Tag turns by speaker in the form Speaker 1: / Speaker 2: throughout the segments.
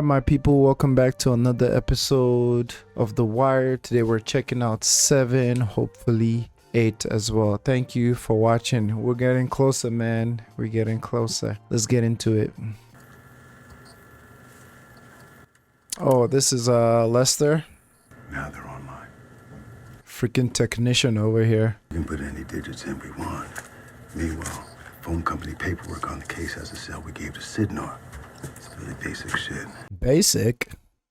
Speaker 1: Alright, my people, welcome back to another episode of The Wire. Today we're checking out 7, hopefully 8 as well. Thank you for watching. We're getting closer, man. We're getting closer. Let's get into it. Oh, this is Lester.
Speaker 2: Now they're online.
Speaker 1: Freaking technician over here.
Speaker 2: We can put any digits in we want. Meanwhile, phone company paperwork on the case has a cell we gave to Sidnor. It's really basic shit.
Speaker 1: Basic?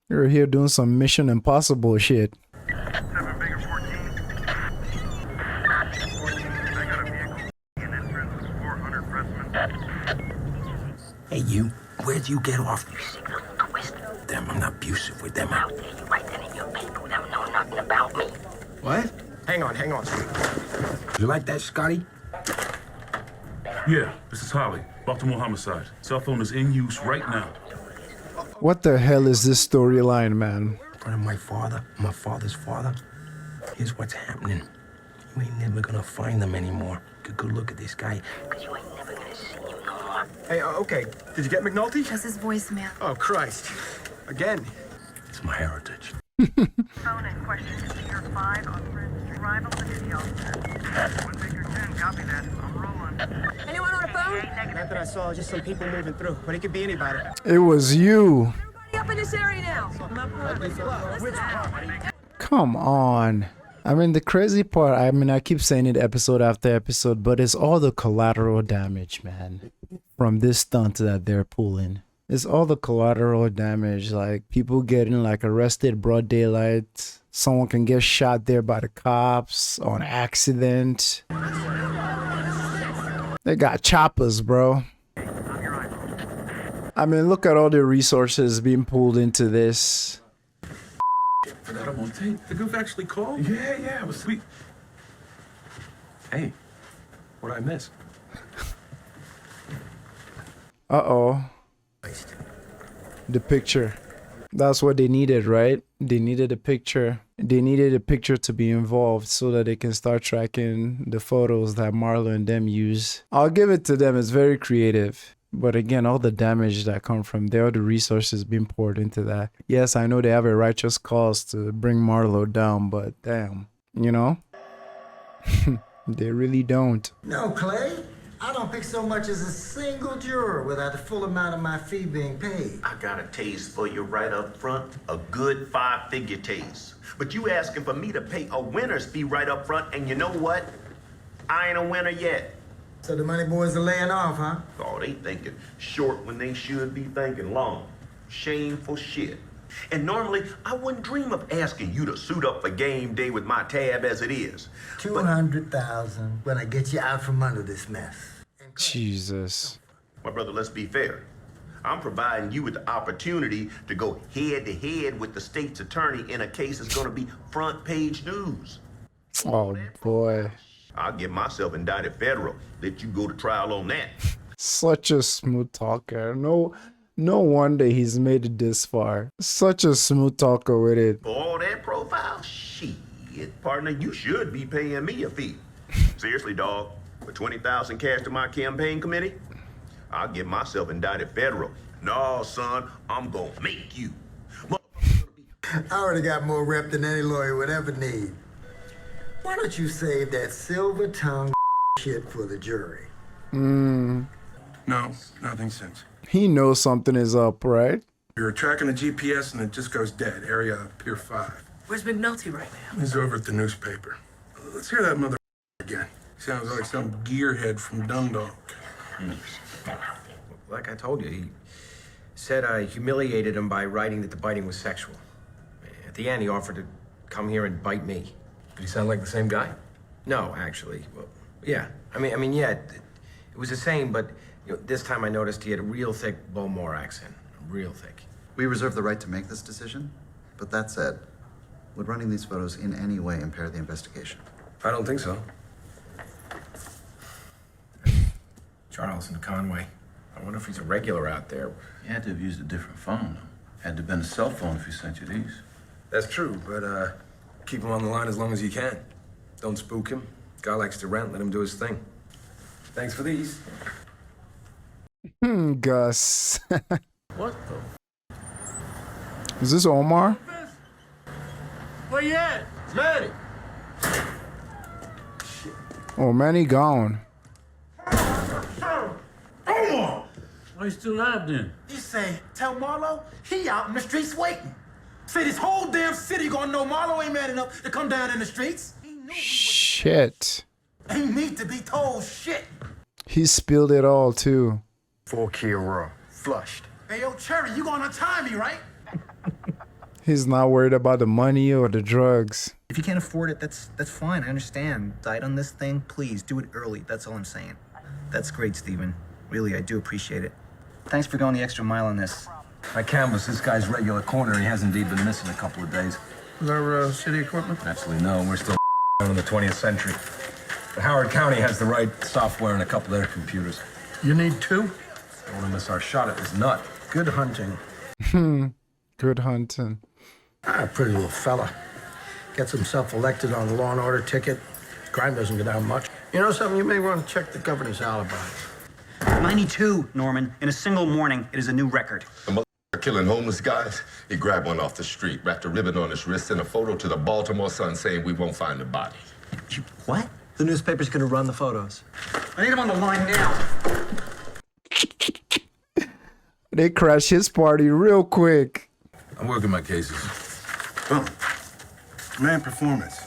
Speaker 1: You're here doing some Mission Impossible shit.
Speaker 3: 7 Bigger 14. 14, I got a vehicle in entrance, 400 Pressman.
Speaker 4: Hey, you, where'd you get off?
Speaker 5: You signal twist.
Speaker 4: Them, I'm not abusive with them.
Speaker 5: Out there, you right then in your people don't know nothing about me.
Speaker 4: What?
Speaker 6: Hang on.
Speaker 4: You like that, Scotty?
Speaker 7: Yeah, this is Holly. Baltimore homicide. Cell phone is in use right now.
Speaker 1: What the hell is this storyline, man?
Speaker 4: In front of my father's father. Here's what's happening. You ain't never gonna find them anymore. Good look at this guy.
Speaker 5: Cause you ain't never gonna see him no more.
Speaker 6: Hey, okay. Did you get McNulty?
Speaker 8: That's his voicemail.
Speaker 6: Oh, Christ. Again.
Speaker 4: It's my heritage.
Speaker 3: Phone in question is Pier 5 on Prince Street. Arrival to duty officer. 1 Bigger 10, copy that. I'm rolling.
Speaker 8: Anyone on the phone?
Speaker 6: Not that I saw, just some people moving through. But it could be anybody.
Speaker 1: It was you.
Speaker 8: Everybody up in this area now.
Speaker 1: Come on. I mean, the crazy part, I keep saying it episode after episode, but it's all the collateral damage, man, from this stunt that they're pulling. It's all the collateral damage, like people getting like arrested broad daylight. Someone can get shot there by the cops on accident. They got choppers, bro. I mean, look at all the resources being pulled into this.
Speaker 7: Forgot I'm on tape. The goof actually called? Yeah, it was sweet.
Speaker 6: Hey, what'd I miss?
Speaker 1: Uh-oh. The picture. That's what they needed, right? They needed a picture. They needed a picture to be involved so that they can start tracking the photos that Marlo and them use. I'll give it to them. It's very creative. But again, all the damage that come from there, all the resources being poured into that. Yes, I know they have a righteous cause to bring Marlo down, but damn, you know? They really don't.
Speaker 9: No, Clay. I don't pick so much as a single juror without the full amount of my fee being paid.
Speaker 10: I got a taste for you right up front, a good 5-figure taste. But you asking for me to pay a winner's fee right up front, and you know what? I ain't a winner yet.
Speaker 9: So the money boys are laying off, huh?
Speaker 10: Oh, they thinking short when they should be thinking long. Shameful shit. And normally, I wouldn't dream of asking you to suit up for game day with my tab as it is.
Speaker 9: 200,000 when I get you out from under this mess.
Speaker 1: Jesus.
Speaker 10: My brother, let's be fair. I'm providing you with the opportunity to go head to head with the state's attorney in a case that's gonna be front page news.
Speaker 1: Oh boy.
Speaker 10: I'll get myself indicted federal. Let you go to trial on that.
Speaker 1: Such a smooth talker. No wonder he's made it this far. Such a smooth talker with it.
Speaker 10: For all that profile, shit, partner, you should be paying me a fee. Seriously, dog. For 20,000 cash to my campaign committee, I'll get myself indicted federal. No, son, I'm gonna make you.
Speaker 9: I already got more rep than any lawyer would ever need. Why don't you save that silver-tongued shit for the jury?
Speaker 2: No, nothing since.
Speaker 1: He knows something is up, right?
Speaker 2: We were tracking the GPS and it just goes dead. Area Pier 5.
Speaker 8: Where's McNulty right now?
Speaker 2: He's over at the newspaper. Let's hear that mother again. Sounds like some gearhead from Dundalk.
Speaker 6: Like I told you, he said I humiliated him by writing that the biting was sexual. At the end, he offered to come here and bite me.
Speaker 11: Did he sound like the same guy?
Speaker 6: No, actually. Well, yeah. I mean, yeah, it was the same, but this time I noticed he had a real thick Baltimore accent. Real thick.
Speaker 12: We reserve the right to make this decision, but that said, would running these photos in any way impair the investigation?
Speaker 11: I don't think so.
Speaker 6: Charles and Conway. I wonder if he's a regular out there.
Speaker 7: You had to have used a different phone, though. Had to have been a cell phone if he sent you these.
Speaker 11: That's true, but keep him on the line as long as you can. Don't spook him. Guy likes to rent, let him do his thing. Thanks for these.
Speaker 1: Gus.
Speaker 6: What the?
Speaker 1: Is this Omar?
Speaker 7: Where you at? Manny.
Speaker 1: Oh, Manny gone.
Speaker 7: Omar! Why you still alive then?
Speaker 9: You say, tell Marlo he out in the streets waiting. Say this whole damn city gonna know Marlo ain't man enough to come down in the streets.
Speaker 1: Shit.
Speaker 9: He need to be told shit.
Speaker 1: He spilled it all too.
Speaker 9: 4 raw, flushed. Hey, yo, Cherry, you gonna untie me, right?
Speaker 1: He's not worried about the money or the drugs.
Speaker 13: If you can't afford it, that's fine. I understand. Died on this thing, please do it early. That's all I'm saying. That's great, Steven. Really, I do appreciate it. Thanks for going the extra mile on this.
Speaker 11: I canvassed this guy's regular corner. He has indeed been missing a couple of days.
Speaker 7: Is our city equipment?
Speaker 11: Absolutely no. We're still in the 20th century. But Howard County has the right software and a couple of their computers.
Speaker 7: You need 2?
Speaker 11: Don't want to miss our shot at this nut.
Speaker 7: Good hunting.
Speaker 1: Good hunting.
Speaker 7: Pretty little fella. Gets himself elected on the Law and Order ticket. Crime doesn't go down much. You know something? You may want to check the governor's alibi.
Speaker 13: 92, Norman. In a single morning, it is a new record.
Speaker 14: The motherfucker killing homeless guys, he grabbed one off the street, wrapped a ribbon on his wrist, sent a photo to the Baltimore Sun saying we won't find the body.
Speaker 13: What?
Speaker 15: The newspaper's gonna run the photos.
Speaker 13: I need him on the line now.
Speaker 1: They crashed his party real quick.
Speaker 11: I'm working my cases.
Speaker 2: Boom. Command performance.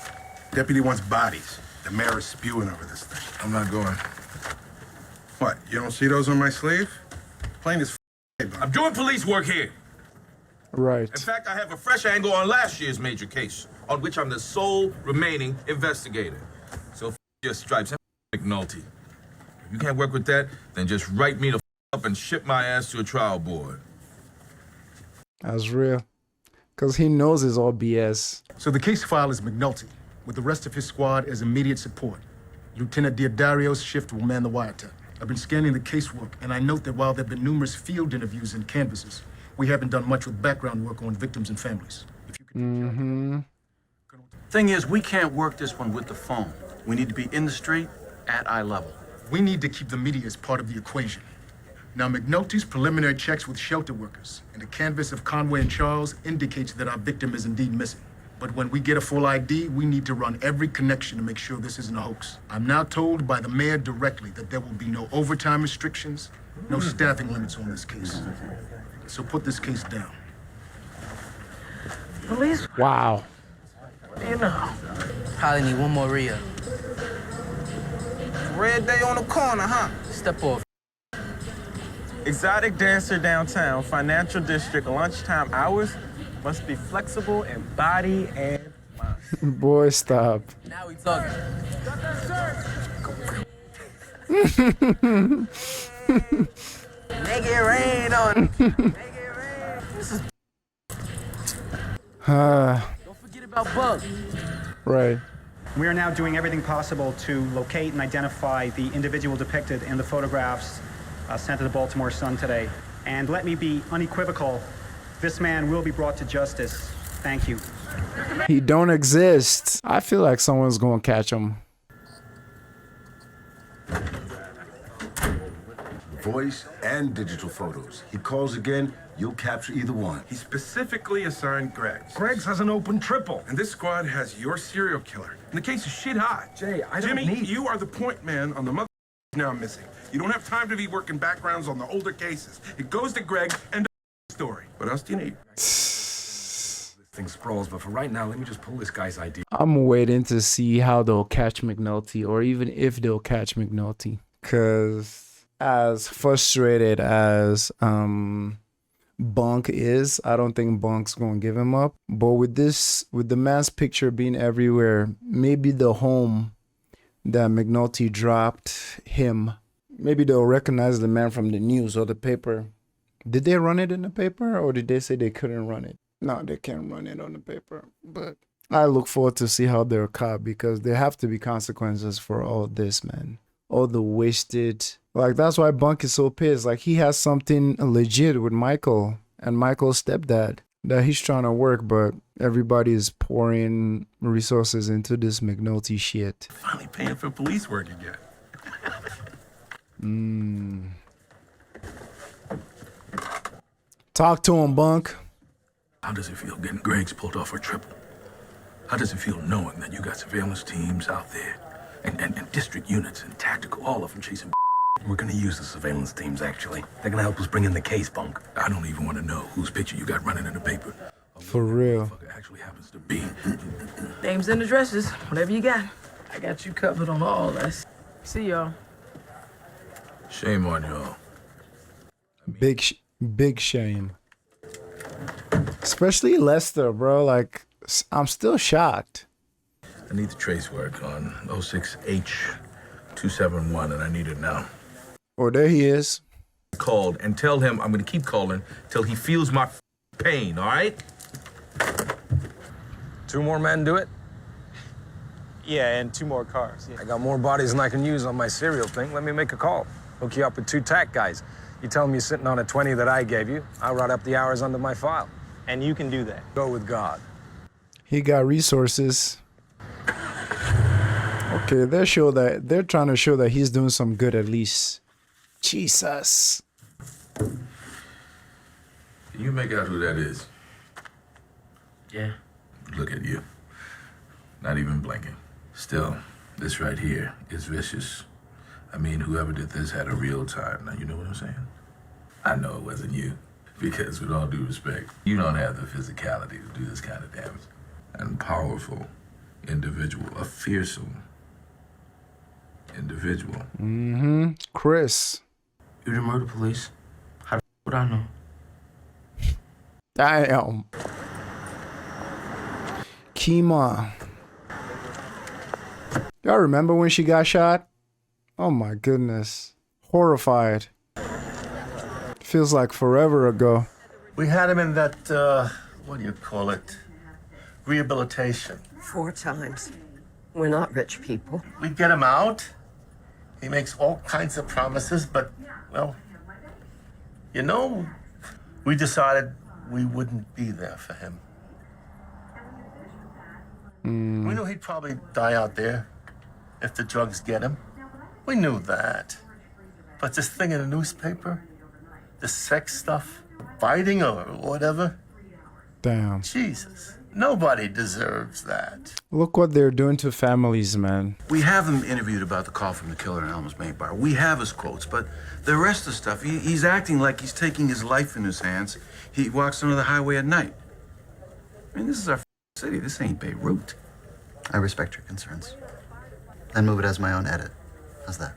Speaker 2: Deputy wants bodies. The mayor is spewing over this thing.
Speaker 11: I'm not going.
Speaker 2: What, you don't see those on my sleeve? Plain as
Speaker 7: I'm doing police work here.
Speaker 1: Right.
Speaker 7: In fact, I have a fresh angle on last year's major case, on which I'm the sole remaining investigator. So your stripes, McNulty. If you can't work with that, then just write me the up and ship my ass to a trial board.
Speaker 1: That's real. Because he knows it's all BS.
Speaker 16: So the case file is McNulty, with the rest of his squad as immediate support. Lieutenant Diodario's shift will man the wiretap. I've been scanning the casework, and I note that while there have been numerous field interviews and canvasses, we haven't done much with background work on victims and families. If you could
Speaker 17: Thing is, we can't work this one with the phone. We need to be in the street at eye level.
Speaker 16: We need to keep the media as part of the equation. Now, McNulty's preliminary checks with shelter workers and the canvas of Conway and Charles indicates that our victim is indeed missing. But when we get a full ID, we need to run every connection to make sure this isn't a hoax. I'm now told by the mayor directly that there will be no overtime restrictions, no staffing limits on this case. So put this case down.
Speaker 8: Police?
Speaker 1: Wow.
Speaker 8: You know.
Speaker 15: Probably need one more Rhea.
Speaker 18: Red day on the corner, huh?
Speaker 15: Step off.
Speaker 18: Exotic dancer downtown, financial district, lunchtime hours must be flexible in body and mind.
Speaker 1: Boy, stop.
Speaker 15: Now we talking.
Speaker 18: Make it rain on. This is.
Speaker 15: Don't forget about Bug.
Speaker 1: Right.
Speaker 19: We are now doing everything possible to locate and identify the individual depicted in the photographs sent to the Baltimore Sun today. And let me be unequivocal, this man will be brought to justice. Thank you.
Speaker 1: He don't exist. I feel like someone's gonna catch him.
Speaker 2: Voice and digital photos. He calls again, you'll capture either one.
Speaker 11: He specifically assigned Greg's.
Speaker 16: Greg's has an open triple.
Speaker 11: And this squad has your serial killer. And the case is shit hot.
Speaker 16: Jay, I don't
Speaker 11: Jimmy,
Speaker 16: need...
Speaker 11: you are the point man on the mother now missing. You don't have time to be working backgrounds on the older cases. It goes to Greg and the story. What else do you need? This thing sprawls, but for right now, let me just pull this guy's ID.
Speaker 1: I'm waiting to see how they'll catch McNulty, or even if they'll catch McNulty. Because as frustrated as Bunk is, I don't think Bunk's gonna give him up. But with the man's picture being everywhere, maybe the home that McNulty dropped him, maybe they'll recognize the man from the news or the paper. Did they run it in the paper, or did they say they couldn't run it? No, they can't run it on the paper. But I look forward to see how they're caught, because there have to be consequences for all this, man. All the wasted, like, that's why Bunk is so pissed. Like, he has something legit with Michael and Michael's stepdad that he's trying to work, but everybody is pouring resources into this McNulty shit.
Speaker 11: Finally paying for police work again.
Speaker 1: Talk to him, Bunk.
Speaker 4: How does it feel getting Greg's pulled off for triple? How does it feel knowing that you got surveillance teams out there and district units and tactical, all of them chasing? We're gonna use the surveillance teams, actually. They're gonna help us bring in the case, Bunk. I don't even want to know whose picture you got running in the paper.
Speaker 1: For real.
Speaker 4: Actually happens to be.
Speaker 15: Names and addresses, whatever you got. I got you covered on all that. See y'all.
Speaker 4: Shame on y'all.
Speaker 1: Big shame. Especially Lester, bro. Like, I'm still shocked.
Speaker 4: I need the trace work on 06H271, and I need it now.
Speaker 1: Oh, there he is.
Speaker 7: Called and tell him I'm gonna keep calling till he feels my pain, all right?
Speaker 20: 2 more men do it?
Speaker 18: Yeah, and 2 more cars. Yeah.
Speaker 20: I got more bodies than I can use on my serial thing. Let me make a call. Hook you up with 2 tack guys. You tell them you're sitting on a 20 that I gave you. I'll write up the hours under my file.
Speaker 18: And you can do that.
Speaker 20: Go with God.
Speaker 1: He got resources. Okay, they're trying to show that he's doing some good at least. Jesus.
Speaker 7: Can you make out who that is?
Speaker 15: Yeah.
Speaker 7: Look at you. Not even blinking. Still, this right here is vicious. I mean, whoever did this had a real time. Now, you know what I'm saying? I know it wasn't you. Because with all due respect, you don't have the physicality to do this kind of damage. And powerful individual, a fearsome individual.
Speaker 1: Mm-hmm. Chris.
Speaker 15: You're the murder police. How the would I know?
Speaker 1: Damn. Kima. Y'all remember when she got shot? Oh my goodness. Horrified. Feels like forever ago.
Speaker 21: We had him in that, what do you call it? Rehabilitation.
Speaker 22: 4 times. We're not rich people.
Speaker 21: We get him out. He makes all kinds of promises, but, well, you know, we decided we wouldn't be there for him. We knew he'd probably die out there if the drugs get him. We knew that. But this thing in the newspaper, the sex stuff, fighting or whatever.
Speaker 1: Damn.
Speaker 21: Jesus. Nobody deserves that.
Speaker 1: Look what they're doing to families, man.
Speaker 17: We have him interviewed about the call from the killer in Elm's Main Bar. We have his quotes, but the rest of the stuff, he's acting like he's taking his life in his hands. He walks onto the highway at night. I mean, this is our city. This ain't Beirut.
Speaker 12: I respect your concerns. And move it as my own edit. How's that?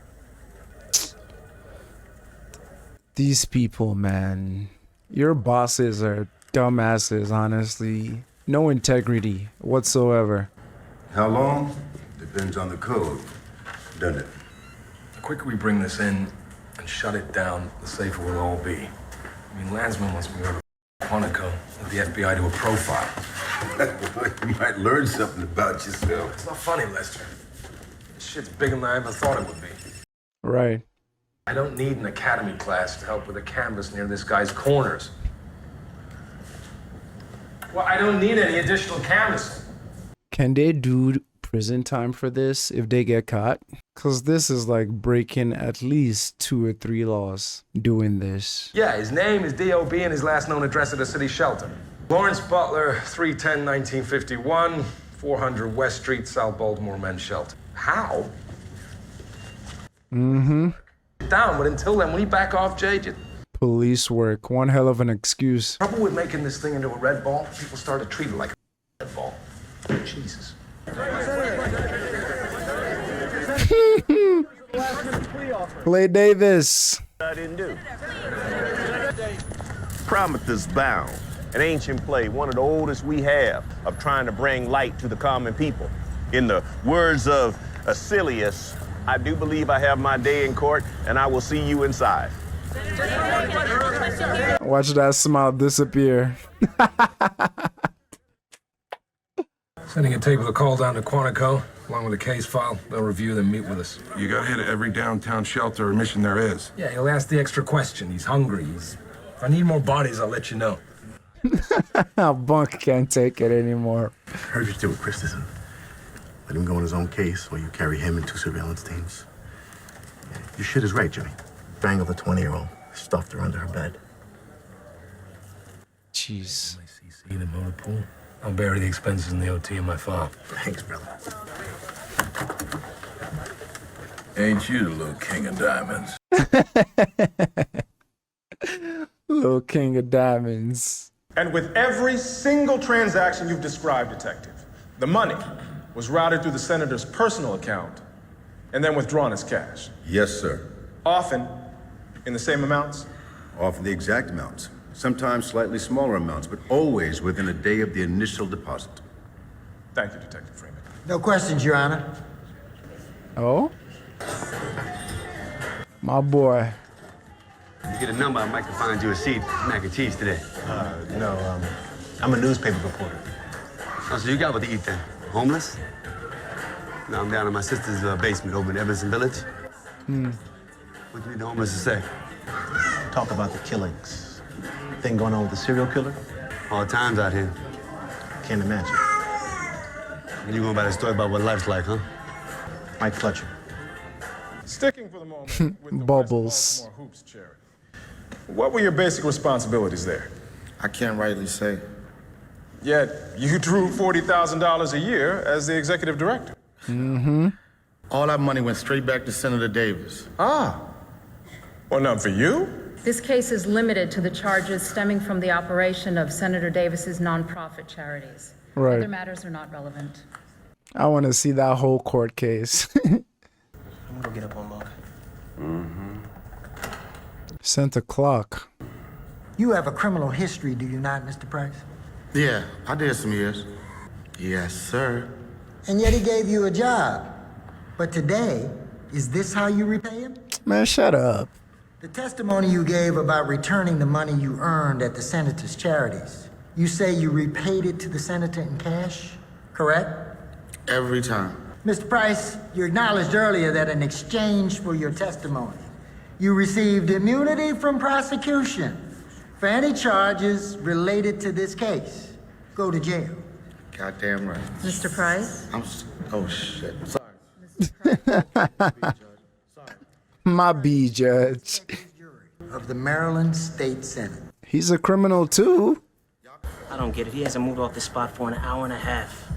Speaker 1: These people, man. Your bosses are dumbasses, honestly. No integrity whatsoever.
Speaker 2: How long? Depends on the code, doesn't it?
Speaker 4: The quicker we bring this in and shut it down, the safer we'll all be. I mean, Landsman wants me to go to Quantico with the FBI to a profile.
Speaker 2: You might learn something about yourself.
Speaker 4: It's not funny, Lester. This shit's bigger than I ever thought it would be.
Speaker 1: Right.
Speaker 4: I don't need an academy class to help with a canvas near this guy's corners. Well, I don't need any additional canvassing.
Speaker 1: Can they do prison time for this if they get caught? Because this is like breaking at least 2 or 3 laws doing this.
Speaker 20: Yeah, his name, his DOB, and his last known address at a city shelter. Lawrence Butler, 310-1951, 400 West Street, South Baltimore Men's Shelter. How?
Speaker 1: Mm-hmm.
Speaker 20: Down, but until then, when you back off, Jay,
Speaker 1: Police work. One hell of an excuse.
Speaker 20: trouble with making this thing into a red ball, people start to treat it like a red ball. Jesus.
Speaker 1: Play Davis.
Speaker 10: I didn't do. Prometheus Bound, an ancient play, one of the oldest we have, of trying to bring light to the common people. In the words of Acilius, I do believe I have my day in court, and I will see you inside.
Speaker 1: Watch that smile disappear.
Speaker 20: Sending a tape of the call down to Quantico, along with a case file. They'll review them, meet with us.
Speaker 11: You gotta hit every downtown shelter or mission there is.
Speaker 20: Yeah, he'll ask the extra question. He's hungry. If I need more bodies, I'll let you know.
Speaker 1: Bunk can't take it anymore.
Speaker 2: Heard you're still with Christensen. Let him go on his own case while you carry him and 2 surveillance teams. Your shit is right, Jimmy. Strangled the 20-year-old, stuffed her under her bed.
Speaker 1: Jeez.
Speaker 20: CC in the motor pool. I'll bury the expenses in the OT in my file.
Speaker 13: Thanks, brother.
Speaker 4: Ain't you the little king of diamonds?
Speaker 1: Little king of diamonds.
Speaker 3: And with every single transaction you've described, Detective, the money was routed through the senator's personal account and then withdrawn as cash.
Speaker 2: Yes, sir.
Speaker 3: Often in the same amounts?
Speaker 2: Often the exact amounts. Sometimes slightly smaller amounts, but always within a day of the initial deposit.
Speaker 3: Thank you, Detective Freeman.
Speaker 9: No questions, Your Honor.
Speaker 1: Oh? My boy.
Speaker 5: You get a number, I might can find you a seat at mac and cheese today. No, I'm a newspaper reporter. Oh, so you got what to eat then? Homeless? No, I'm down in my sister's basement over in Evanston Village. What do you need the homeless to say?
Speaker 13: Talk about the killings. Thing going on with the serial killer?
Speaker 5: Hard times out here.
Speaker 13: Can't imagine.
Speaker 5: You going by the story about what life's like, huh?
Speaker 13: Mike Fletcher.
Speaker 3: Sticking for the moment with the
Speaker 1: Bubbles.
Speaker 3: Baltimore Hoops charity. What were your basic responsibilities there?
Speaker 23: I can't rightly say.
Speaker 3: Yet you drew $40,000 a year as the executive director.
Speaker 1: Mm-hmm.
Speaker 23: All that money went straight back to Senator Davis.
Speaker 3: Ah. Well, none for you?
Speaker 24: This case is limited to the charges stemming from the operation of Senator Davis's nonprofit charities.
Speaker 1: Right.
Speaker 24: Other matters are not relevant.
Speaker 1: I want to see that whole court case.
Speaker 13: I'm gonna go get up on Mark.
Speaker 1: Santa clock.
Speaker 9: You have a criminal history, do you not, Mr. Price?
Speaker 23: Yeah, I did some years. Yes, sir.
Speaker 9: And yet he gave you a job. But today, is this how you repay him?
Speaker 1: Man, shut up.
Speaker 9: The testimony you gave about returning the money you earned at the senator's charities, you say you repaid it to the senator in cash, correct?
Speaker 23: Every time.
Speaker 9: Mr. Price, you acknowledged earlier that in exchange for your testimony, you received immunity from prosecution for any charges related to this case. Go to jail.
Speaker 23: Goddamn right.
Speaker 24: Mr. Price?
Speaker 23: Oh, shit. Sorry.
Speaker 1: My B judge.
Speaker 9: Of the Maryland State Senate.
Speaker 1: He's a criminal too.
Speaker 13: I don't get it. He hasn't moved off the spot for an hour and a half.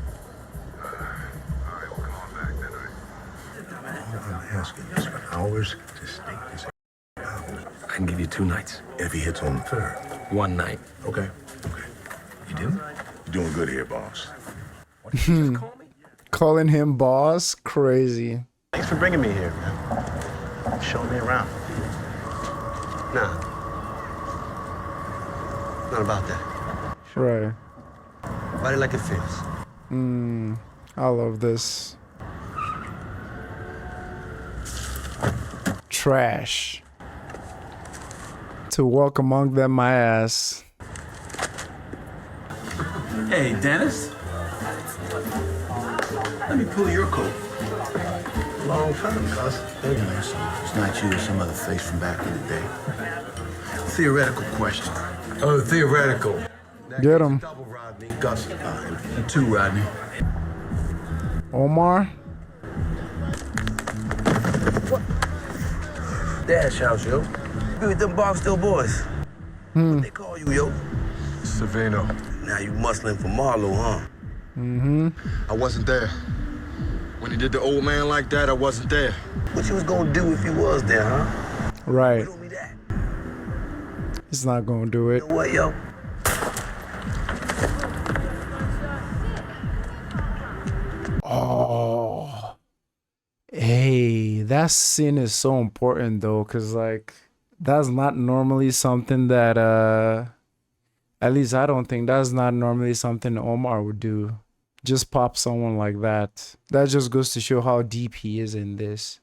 Speaker 4: I'm asking you for hours to stake this out. I can give you 2 nights. If he hits on the 3rd. 1 night. Okay. You do? You're doing good here, boss. What did you just call me?
Speaker 1: Calling him boss? Crazy.
Speaker 5: Thanks for bringing me here, man. Showing me around. Nah. Not about that.
Speaker 1: Right.
Speaker 5: Body like it feels.
Speaker 1: I love this. Trash. To walk among them, my ass.
Speaker 17: Hey, Dennis. Let me pull your coat.
Speaker 21: Long time, cuz. It's not you or some other face from back in the day. Theoretical question.
Speaker 17: Oh, theoretical.
Speaker 1: Get him.
Speaker 21: Double Rodney, Gus behind.
Speaker 17: And 2 Rodney.
Speaker 1: Omar?
Speaker 20: Dash house, yo. You with them Barksdale boys. What they call you, yo?
Speaker 21: Savino.
Speaker 20: Now you muscling for Marlowe, huh?
Speaker 1: Mm-hmm.
Speaker 21: I wasn't there. When he did the old man like that, I wasn't there.
Speaker 20: What you was gonna do if you was there, huh?
Speaker 1: Right.
Speaker 20: Told me that.
Speaker 1: He's not gonna do it.
Speaker 20: You know what, yo?
Speaker 1: Oh. Hey, that scene is so important though, cause like that's not normally something that at least I don't think that's not normally something Omar would do. Just pop someone like that. That just goes to show how deep he is in this.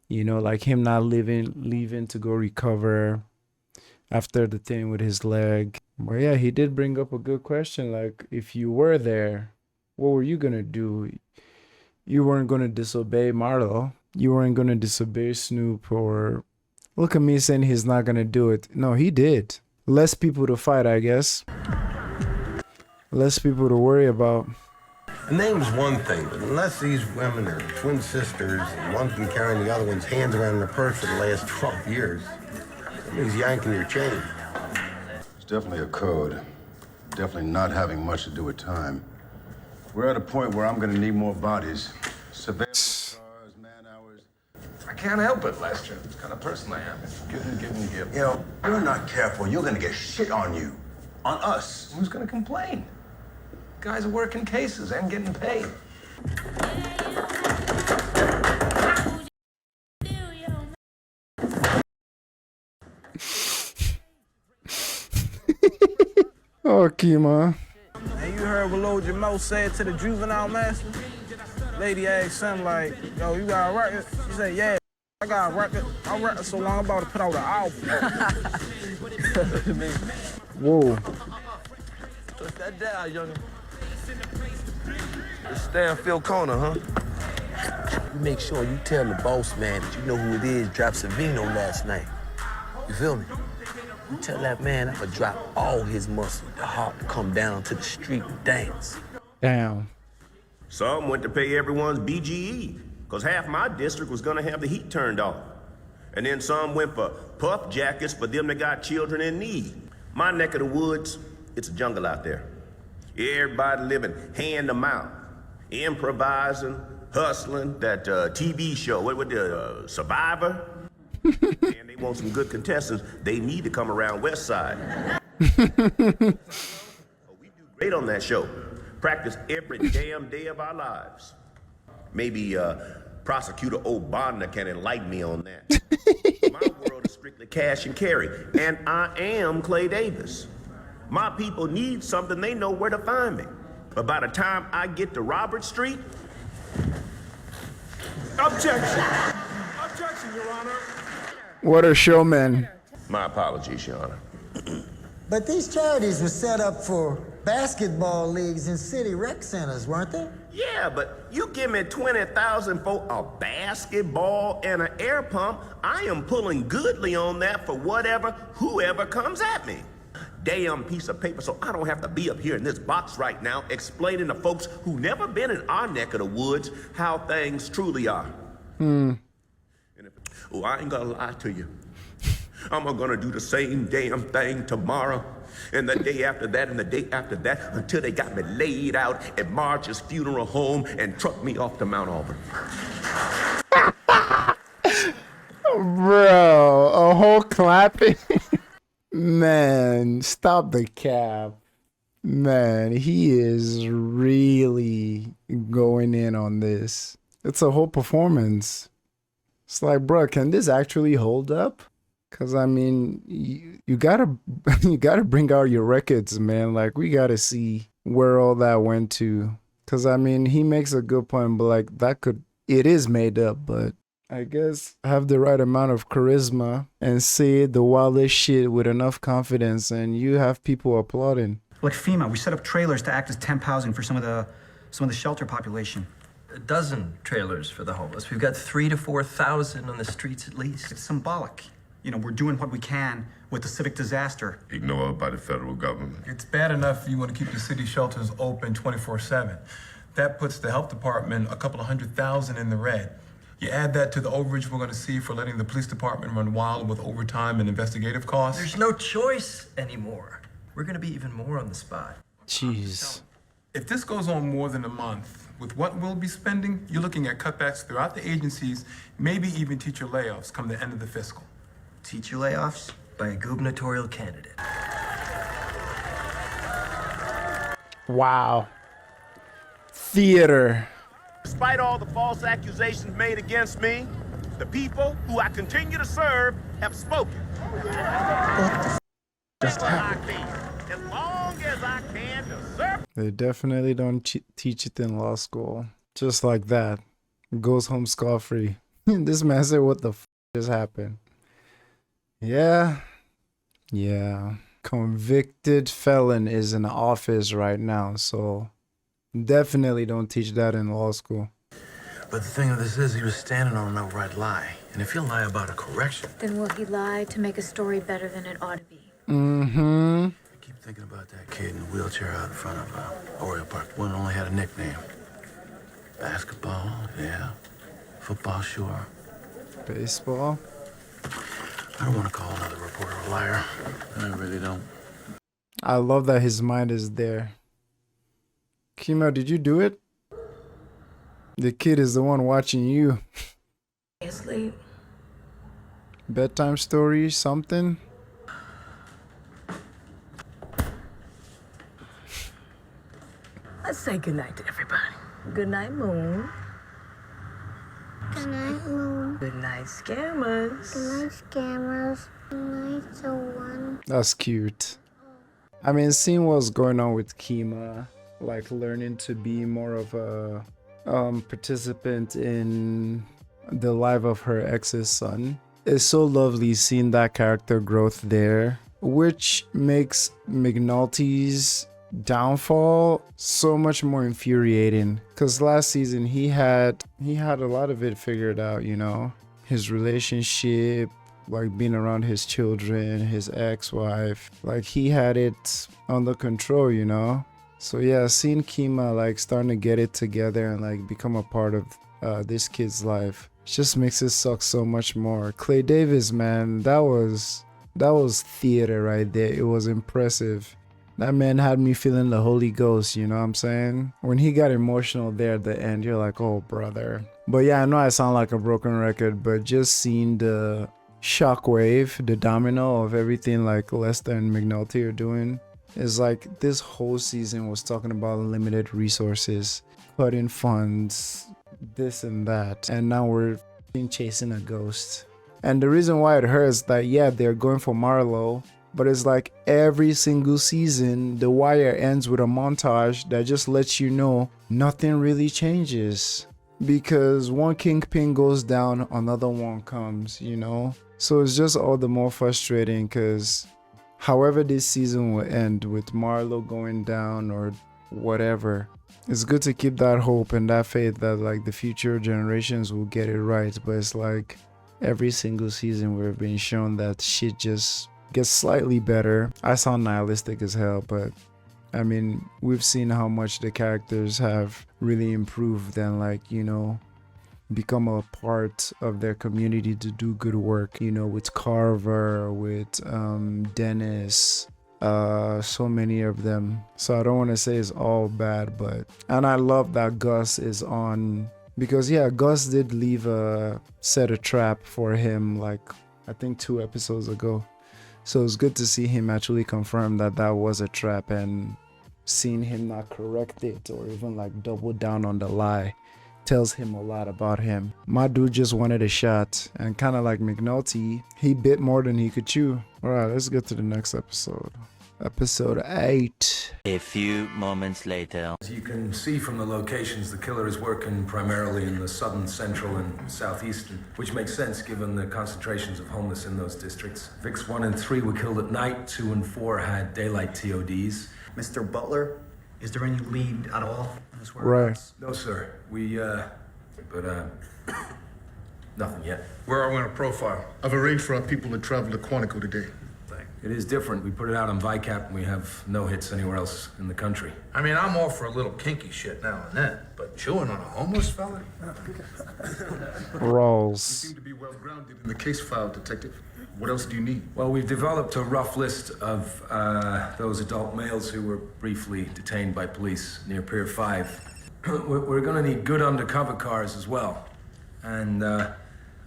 Speaker 1: You know, like him not leaving to go recover after the thing with his leg. But yeah, he did bring up a good question. Like, if you were there, what were you gonna do? You weren't gonna disobey Marlo. You weren't gonna disobey Snoop, or look at me saying he's not gonna do it. No, he did. Less people to fight, I guess. Less people to worry about.
Speaker 6: A name's one thing, but unless these women are twin sisters and one's been carrying the other one's hands around their purse for the last 12 years, that means yanking your chain.
Speaker 2: It's definitely a code. definitely not having much to do with time. We're at a point where I'm gonna need more bodies. Surveillance cars, man hours.
Speaker 20: I can't help it, Lester. It's the kind of person I am. Give.
Speaker 10: You know, you're not careful, you're gonna get shit on you. On us.
Speaker 20: Who's gonna complain? Guys are working cases and getting paid.
Speaker 1: Oh, Kima.
Speaker 18: And you heard what Lil Jamo said to the juvenile master? Lady asked him like, yo, you got a record? He said, yeah, I got a record. My record so long, I'm about to put out an album.
Speaker 1: Whoa.
Speaker 18: Put that down, young. It's Stanfield Corner, huh?
Speaker 8: You make sure you tell the boss man that you know who it is dropped Savino last night. You feel me? You tell that man I'ma drop all his muscle, the heart to come down to the street and dance.
Speaker 1: Damn.
Speaker 10: Some went to pay everyone's BGE, because half my district was gonna have the heat turned off. And then some went for puff jackets for them that got children in need. My neck of the woods, it's a jungle out there. Everybody living hand to mouth, improvising, hustling, that TV show, what the Survivor? And they want some good contestants. They need to come around West Side. We do great on that show. Practice every damn day of our lives. Maybe Prosecutor Obama can enlighten me on that. My world is strictly cash and carry, and I am Clay Davis. My people need something, they know where to find me. But by the time I get to Robert Street...
Speaker 3: Objection! Objection, Your Honor!
Speaker 1: What a showman.
Speaker 10: My apologies, Your Honor.
Speaker 9: But these charities were set up for basketball leagues in city rec centers, weren't they?
Speaker 10: Yeah, but you give me 20,000 for a basketball and an air pump, I am pulling goodly on that for whoever comes at me. Damn piece of paper, so I don't have to be up here in this box right now explaining to folks who never been in our neck of the woods how things truly are. Oh, I ain't gonna lie to you. I'm gonna do the same damn thing tomorrow, and the day after that, and the day after that, until they got me laid out at Marge's funeral home and trucked me off to Mount Auburn.
Speaker 1: Bro, a whole clapping. Man, stop the cap. Man, he is really going in on this. It's a whole performance. It's like, bro, can this actually hold up? Cause I mean, you gotta bring out your records, man. Like, we gotta see where all that went to. Cause I mean, he makes a good point, but like it is made up, but I guess have the right amount of charisma and say the wildest shit with enough confidence, and you have people applauding.
Speaker 13: Like FEMA, we set up trailers to act as temp housing for some of the shelter population.
Speaker 14: A dozen trailers for the homeless. We've got 3,000 to 4,000 on the streets at least.
Speaker 13: It's symbolic. You know, we're doing what we can with the civic disaster.
Speaker 16: Ignored by the federal government.
Speaker 19: It's bad enough if you want to keep the city shelters open 24/7. That puts the health department a couple of 100,000 in the red. You add that to the overage we're going to see for letting the police department run wild with overtime and investigative costs.
Speaker 14: There's no choice anymore. We're going to be even more on the spot.
Speaker 1: Jeez.
Speaker 19: If this goes on more than a month, with what we'll be spending, you're looking at cutbacks throughout the agencies, maybe even teacher layoffs come the end of the fiscal.
Speaker 13: Teacher layoffs?
Speaker 14: By a gubernatorial candidate.
Speaker 1: Wow. Theater.
Speaker 10: Despite all the false accusations made against me, the people who I continue to serve have spoken.
Speaker 13: What the just happened?
Speaker 10: As long as I can to serve.
Speaker 1: They definitely don't teach it in law school. Just like that. Goes home scot-free. This man said, what the just happened? Yeah. Convicted felon is in office right now, so definitely don't teach that in law school.
Speaker 17: But the thing of this is, he was standing on an outright lie. And if he'll lie about a correction...
Speaker 25: Then will he lie to make a story better than it ought to be?
Speaker 1: Mm-hmm.
Speaker 17: I keep thinking about that kid in the wheelchair out in front of Oriole Park. One only had a nickname. Basketball, yeah. Football, sure.
Speaker 1: Baseball?
Speaker 17: I don't want to call another reporter a liar. I really don't.
Speaker 1: I love that his mind is there. Kima, did you do it? The kid is the one watching you.
Speaker 7: Asleep.
Speaker 1: Bedtime story, something?
Speaker 7: Let's say goodnight to everybody. Good night, Moon.
Speaker 11: Good night, Moon.
Speaker 7: Good night, scammers.
Speaker 11: Good night, scammers. Good night, so one.
Speaker 1: That's cute. I mean, seeing what's going on with Kima, like learning to be more of a participant in the life of her ex's son. It's so lovely seeing that character growth there, which makes McNulty's downfall so much more infuriating. Cause last season he had a lot of it figured out, you know, his relationship, like being around his children, his ex-wife, like he had it under control, you know. So yeah, seeing Kima like starting to get it together and like become a part of this kid's life just makes it suck so much more. Clay Davis, man, that was theater right there. It was impressive. That man had me feeling the Holy Ghost, you know what I'm saying? When he got emotional there at the end, you're like, oh brother. But yeah, I know I sound like a broken record, but just seeing the shockwave, the domino of everything like Lester and McNulty are doing, is like this whole season was talking about limited resources, cutting funds, this and that, and now we're chasing a ghost. And the reason why it hurts that yeah, they're going for Marlowe, but it's like every single season The Wire ends with a montage that just lets you know nothing really changes, because one kingpin goes down, another one comes, you know. So it's just all the more frustrating, because however this season will end with Marlowe going down or whatever, it's good to keep that hope and that faith that like the future generations will get it right. But it's like every single season we're being shown that shit just gets slightly better. I sound nihilistic as hell, but I mean, we've seen how much the characters have really improved and like, you know, become a part of their community to do good work, you know, with Carver, with Dennis, so many of them. So I don't want to say it's all bad, but, and I love that Gus is on, because yeah, Gus did leave set a trap for him like I think 2 episodes ago. So it's good to see him actually confirm that that was a trap, and seeing him not correct it or even like double down on the lie tells him a lot about him. My dude just wanted a shot, and kind of like McNulty, he bit more than he could chew. All right, let's get to the next episode. Episode 8.
Speaker 12: A few moments later.
Speaker 20: As you can see from the locations, the killer is working primarily in the southern, central, and southeastern, which makes sense given the concentrations of homeless in those districts. Vicks 1 and 3 were killed at night, 2 and 4 had daylight TODs.
Speaker 13: Mr. Butler, is there any lead at all on his
Speaker 1: Right.
Speaker 20: No, sir. Nothing yet.
Speaker 4: Where are we on a profile?
Speaker 15: I've arranged for our people to travel to Quantico today.
Speaker 20: It is different. We put it out on VICAP and we have no hits anywhere else in the country.
Speaker 4: I mean, I'm all for a little kinky shit now and then, but chewing on a homeless fella?
Speaker 1: Rolls.
Speaker 15: You seem to be well grounded in the case file, Detective. What else do you need?
Speaker 20: Well, we've developed a rough list of those adult males who were briefly detained by police near Pier 5. We're gonna need good undercover cars as well. And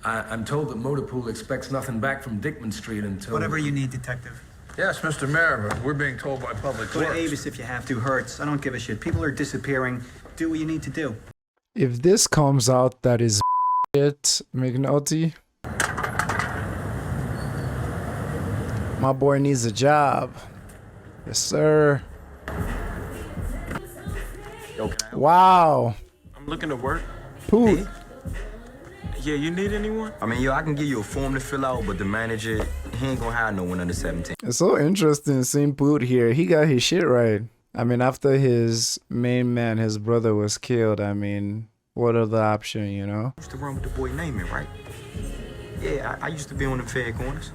Speaker 20: I'm told that Motorpool expects nothing back from Dickman Street until...
Speaker 13: Whatever you need, Detective.
Speaker 4: Yes, Mr. Mayor, but we're being told by Public
Speaker 13: Go to
Speaker 4: Works.
Speaker 13: Avis if you have to. Hurts. I don't give a shit. People are disappearing. Do what you need to do.
Speaker 1: If this comes out that is it, McNulty, my boy needs a job. Yes, sir. Wow.
Speaker 22: I'm looking to work.
Speaker 1: Poot.
Speaker 22: Yeah, you need anyone?
Speaker 6: I mean, I can give you a form to fill out, but the manager, he ain't gonna hire no one under 17.
Speaker 1: It's so interesting seeing Poot here. He got his shit right. I mean, after his main man, his brother, was killed, I mean, what other option, you know?
Speaker 6: Used to run with the boy Naaman, right? Yeah, I used to be on the Fed corners.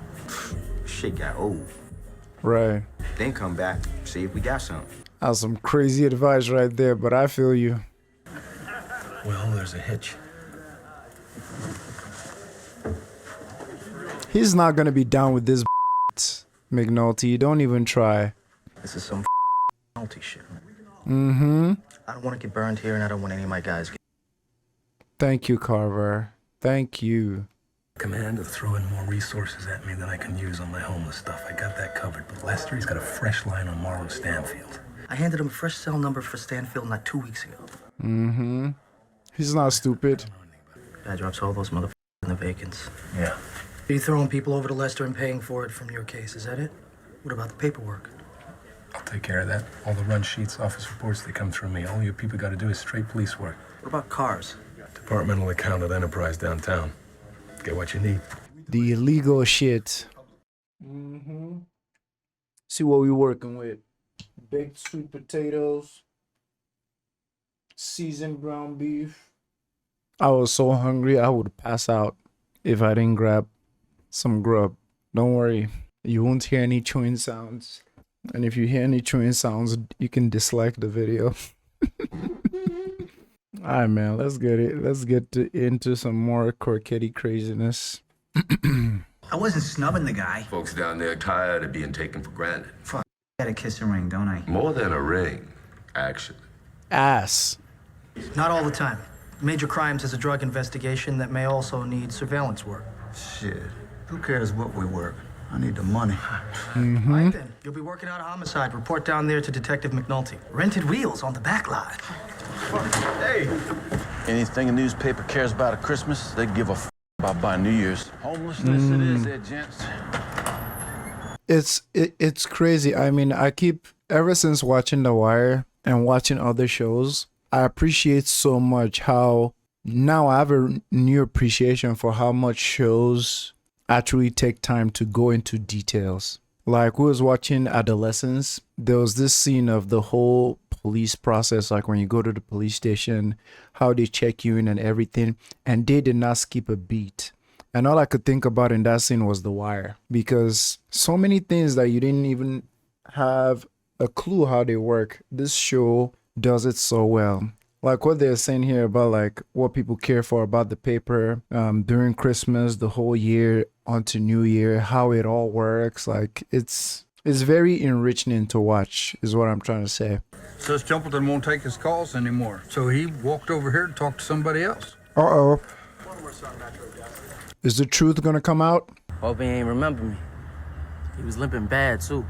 Speaker 6: Shit got old.
Speaker 1: Right.
Speaker 6: Then come back, see if we got something.
Speaker 1: That's some crazy advice right there, but I feel you.
Speaker 6: Well, there's a hitch.
Speaker 1: He's not gonna be down with this McNulty. Don't even try.
Speaker 13: This is some penalty shit.
Speaker 1: Mm-hmm.
Speaker 13: I don't want to get burned here, and I don't want any of my guys get...
Speaker 1: Thank you, Carver. Thank you.
Speaker 4: Command to throw in more resources at me than I can use on my homeless stuff. I got that covered, but Lester, he's got a fresh line on Morrow Stanfield.
Speaker 13: I handed him a fresh cell number for Stanfield not 2 weeks ago.
Speaker 1: Mm-hmm. He's not stupid.
Speaker 13: Guy drops all those motherfuckers in the vacants.
Speaker 4: Yeah.
Speaker 13: Are you throwing people over to Lester and paying for it from your case? Is that it? What about the paperwork?
Speaker 4: I'll take care of that. All the run sheets, office reports, they come through me. All you people got to do is straight police work.
Speaker 13: What about cars?
Speaker 4: Departmental account at Enterprise downtown. Get what you need.
Speaker 1: The illegal shit. Mm-hmm. See what we working with. Baked sweet potatoes. Seasoned ground beef. I was so hungry I would pass out if I didn't grab some grub. Don't worry. You won't hear any chewing sounds. And if you hear any chewing sounds, you can dislike the video. Alright, man, let's get it. Let's get into some more Corketti craziness.
Speaker 13: I wasn't snubbing the guy.
Speaker 16: Folks down there tired of being taken for granted.
Speaker 13: Fuck, I gotta kiss a ring, don't I?
Speaker 16: More than a ring, actually.
Speaker 1: Ass.
Speaker 13: Not all the time. Major crimes is a drug investigation that may also need surveillance work.
Speaker 2: Shit, who cares what we work? I need the money.
Speaker 1: Mm-hmm.
Speaker 13: All right, then. You'll be working out a homicide. Report down there to Detective McNulty. Rented wheels on the back lot.
Speaker 17: Hey! Anything a newspaper cares about at Christmas, they give a f about by New Year's. Homelessness it is there, gents.
Speaker 1: It's crazy. I mean, ever since watching The Wire and watching other shows, I appreciate so much how now I have a new appreciation for how much shows actually take time to go into details. Like, we was watching Adolescence. There was this scene of the whole police process, like when you go to the police station, how they check you in and everything, and they did not skip a beat. And all I could think about in that scene was The Wire, because so many things that you didn't even have a clue how they work, this show does it so well. Like what they're saying here about like what people care for about the paper during Christmas, the whole year onto New Year, how it all works. Like it's very enriching to watch is what I'm trying to say.
Speaker 2: Says Templeton won't take his calls anymore, so he walked over here to talk to somebody else.
Speaker 1: Uh-oh. Is the truth gonna come out?
Speaker 5: Hope he ain't remember me. He was limping bad too.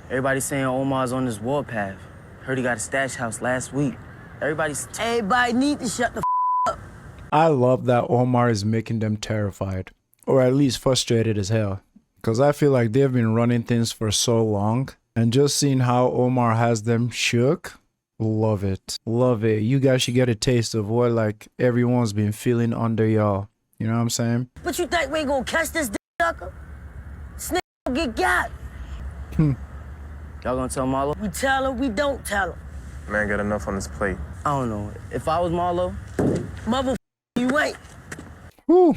Speaker 5: Everybody saying Omar's on this warpath. Heard he got a stash house last week. Everybody need to shut the up.
Speaker 1: I love that Omar is making them terrified, or at least frustrated as hell. Because I feel like they've been running things for so long, and just seeing how Omar has them shook, love it. Love it. You guys should get a taste of what like everyone's been feeling under y'all. You know what I'm saying?
Speaker 5: But you think we ain't gonna catch this sucker? Snake get got. Y'all gonna tell Marlo? We tell him, we don't tell him.
Speaker 21: Man got enough on his plate.
Speaker 5: I don't know. If I was Marlo, mother, you ain't.
Speaker 1: Whew.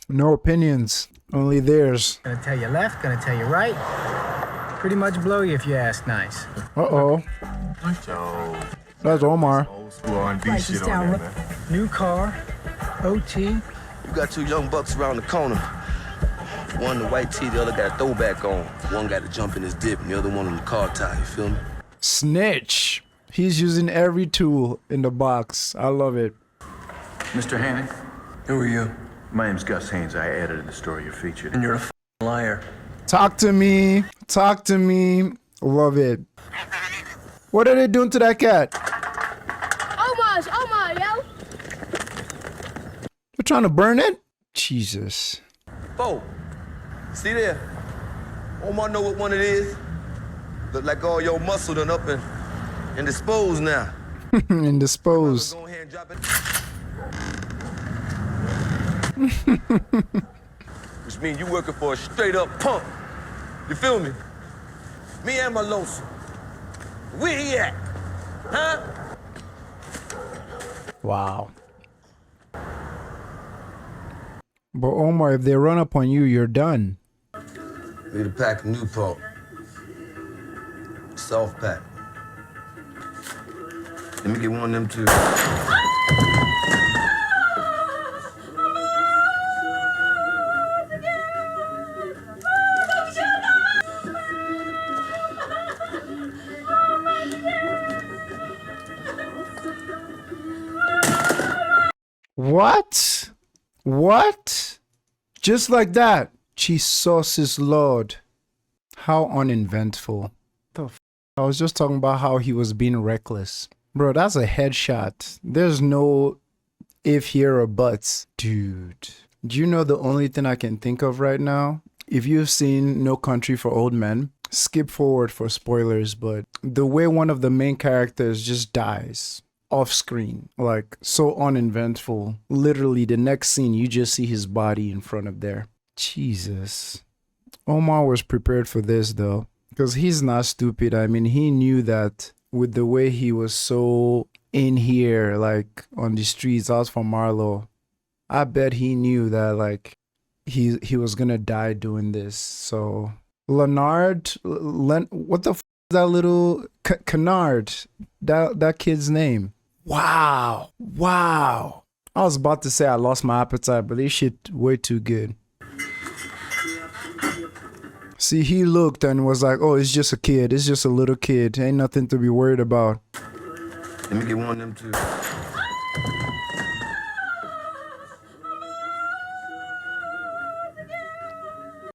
Speaker 1: No opinions, only theirs.
Speaker 23: Gonna tell you left, gonna tell you right. Pretty much blow you if you ask nice.
Speaker 1: Uh-oh. That's Omar.
Speaker 23: Prices down, man. New car, OT.
Speaker 8: You got two young bucks around the corner. One the white tee, the other got a throwback on. One got to jump in his dip, and the other one on the car tie, you feel me?
Speaker 1: Snitch. He's using every tool in the box. I love it.
Speaker 17: Mr. Haney?
Speaker 4: Who are you?
Speaker 17: My name's Gus Haynes. I edited the story you featured.
Speaker 4: And you're a liar.
Speaker 1: Talk to me. Talk to me. Love it. What are they doing to that cat?
Speaker 11: Omar, yo.
Speaker 1: They're trying to burn it? Jesus.
Speaker 8: Bo, see there? Omar know what one it is. Look like all your muscle done up and disposed now.
Speaker 1: Indisposed.
Speaker 8: Go ahead and drop it. Which means you working for a straight up punk. You feel me? Me and my lonesome. Where he at? Huh?
Speaker 1: Wow. But Omar, if they run up on you, you're done.
Speaker 8: Need a pack of Newport. Soft pack. Let me get one of them too.
Speaker 1: What? What? Just like that. Jesus Lord. How uneventful. The f- I was just talking about how he was being reckless. Bro, that's a headshot. There's no if here or buts. Dude. Do you know the only thing I can think of right now? If you've seen No Country for Old Men, skip forward for spoilers, but the way one of the main characters just dies off screen, like so uneventful. Literally the next scene, you just see his body in front of there. Jesus. Omar was prepared for this though, because he's not stupid. I mean, he knew that with the way he was so in here, like on the streets out from Marlowe, I bet he knew that like he was gonna die doing this. So what the f is that little Kennard? That kid's name. Wow. Wow. I was about to say I lost my appetite, but this shit way too good. See, he looked and was like, oh, it's just a kid. It's just a little kid. Ain't nothing to be worried about.
Speaker 6: Let me get one of them too.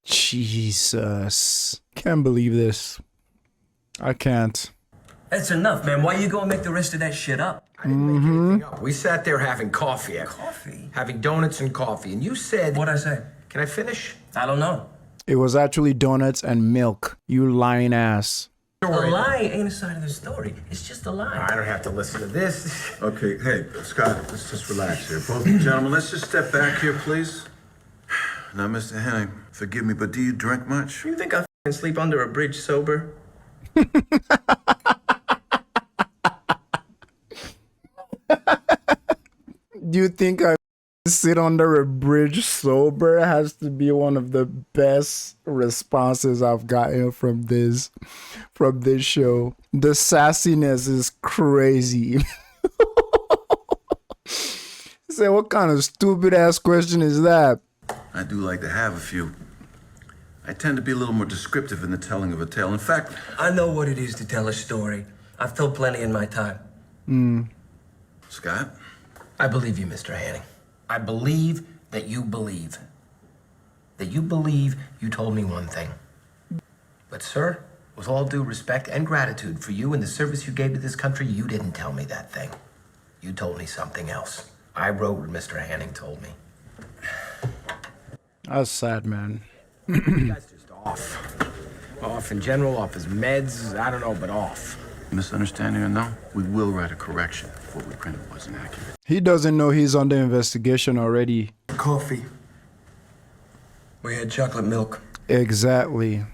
Speaker 1: Jesus. Can't believe this. I can't.
Speaker 14: That's enough, man. Why you gonna make the rest of that shit up?
Speaker 6: I didn't make anything up. We sat there having coffee.
Speaker 14: Coffee?
Speaker 6: Having donuts and coffee, and you said...
Speaker 14: What'd I say?
Speaker 6: Can I finish?
Speaker 14: I don't know.
Speaker 1: It was actually donuts and milk. You lying ass.
Speaker 14: A lie ain't a side of the story. It's just a lie.
Speaker 6: I don't have to listen to this.
Speaker 17: Okay, hey, Scott, let's just relax here. Both gentlemen, let's just step back here, please. Now, Mr. Henning, forgive me, but do you drink much?
Speaker 14: You think I f***ing sleep under a bridge sober?
Speaker 1: Do you think I sit under a bridge sober? Has to be one of the best responses I've gotten from this show. The sassiness is crazy. Say, what kind of stupid ass question is that?
Speaker 17: I do like to have a few. I tend to be a little more descriptive in the telling of a tale. In fact,
Speaker 14: I know what it is to tell a story. I've told plenty in my time.
Speaker 17: Scott?
Speaker 6: I believe you, Mr. Hanning. I believe that you believe. That you believe you told me one thing. But, sir, with all due respect and gratitude for you and the service you gave to this country, you didn't tell me that thing. You told me something else. I wrote what Mr. Hanning told me.
Speaker 1: That's sad, man.
Speaker 6: You guys just off. Off in general, off his meds, I don't know, but off.
Speaker 17: Misunderstanding or no, we will write a correction if what we printed wasn't accurate.
Speaker 1: He doesn't know he's under investigation already.
Speaker 14: Coffee. We had chocolate milk.
Speaker 1: Exactly.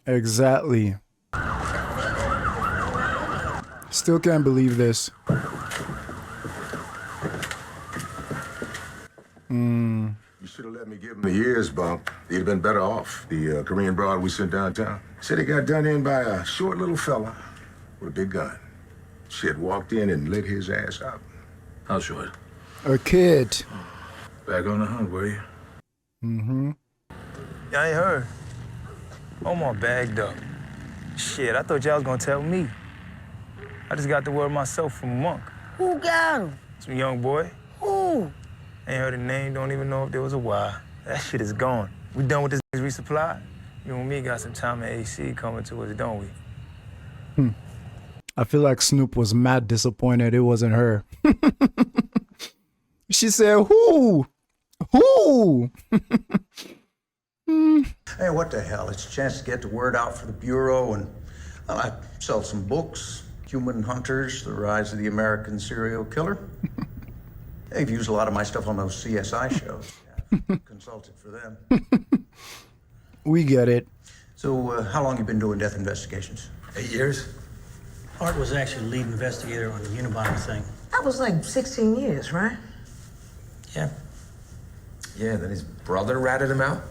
Speaker 1: Exactly. Still can't believe this.
Speaker 3: You should have let me give him a year's bump. He'd have been better off. The Korean broad we sent downtown said he got done in by a short little fella with a big gun. Shit, walked in and lit his ass up.
Speaker 4: How short?
Speaker 1: A kid.
Speaker 4: Back on the hunt, were you?
Speaker 23: Yeah, I ain't heard. Omar bagged up. Shit, I thought y'all was gonna tell me. I just got the word myself from Monk.
Speaker 5: Who got him?
Speaker 23: Some young boy.
Speaker 5: Who?
Speaker 23: Ain't heard a name, don't even know if there was a why. That shit is gone. We done with this resupply. You and me got some time in AC coming to us, don't we?
Speaker 1: I feel like Snoop was mad disappointed it wasn't her. She said, who? Who?
Speaker 9: Hey, what the hell? It's a chance to get the word out for the Bureau, and well, I sell some books. Human Hunters, The Rise of the American Serial Killer. They've used a lot of my stuff on those CSI shows. I've consulted for them.
Speaker 1: We get it.
Speaker 9: So, how long you been doing death investigations?
Speaker 6: 8 years?
Speaker 18: Art was actually lead investigator on the Unibody thing.
Speaker 7: That was like 16 years, right?
Speaker 6: Yeah. Yeah, then his brother ratted him out.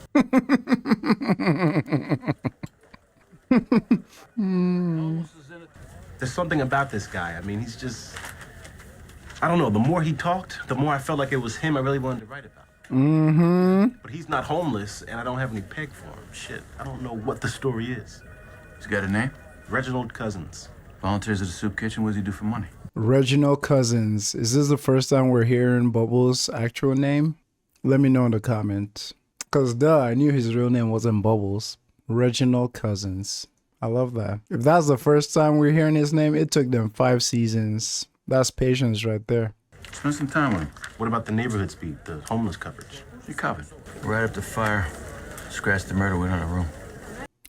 Speaker 19: There's something about this guy. I mean, he's just... I don't know. The more he talked, the more I felt like it was him I really wanted to write about. But he's not homeless, and I don't have any peg for him. Shit, I don't know what the story is.
Speaker 17: He's got a name?
Speaker 19: Reginald Cousins.
Speaker 17: Volunteers at the soup kitchen. What does he do for money?
Speaker 1: Reginald Cousins. Is this the first time we're hearing Bubbles' actual name? Let me know in the comments. Because I knew his real name wasn't Bubbles. Reginald Cousins. I love that. If that's the first time we're hearing his name, it took them 5 seasons. That's patience right there.
Speaker 19: Spend some time on him. What about the neighborhood speed, the homeless coverage? You covered.
Speaker 8: Right up the fire. Scratch the murder went on a room.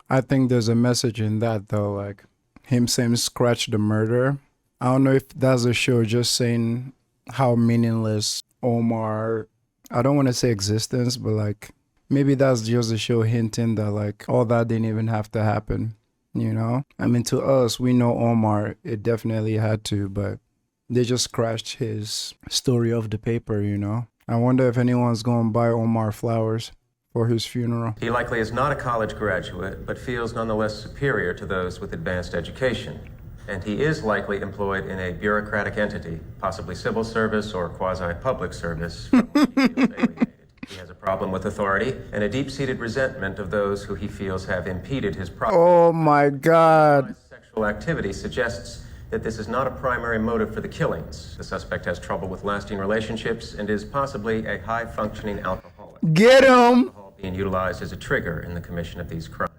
Speaker 1: I think there's a message in that though, like him saying scratch the murder. I don't know if that's a show just saying how meaningless Omar, I don't want to say existence, but like maybe that's just a show hinting that like all that didn't even have to happen, you know? I mean, to us, we know Omar, it definitely had to, but they just scratched his story off the paper, you know? I wonder if anyone's going to buy Omar flowers for his funeral.
Speaker 10: He likely is not a college graduate, but feels nonetheless superior to those with advanced education. And he is likely employed in a bureaucratic entity, possibly civil service or quasi-public service, from which he feels alienated. He has a problem with authority and a deep-seated resentment of those who he feels have impeded his progress.
Speaker 1: Oh my God.
Speaker 10: Sexual activity suggests that this is not a primary motive for the killings. The suspect has trouble with lasting relationships and is possibly a high-functioning alcoholic.
Speaker 1: Get him!
Speaker 10: Alcohol being utilized as a trigger in the commission of these crimes.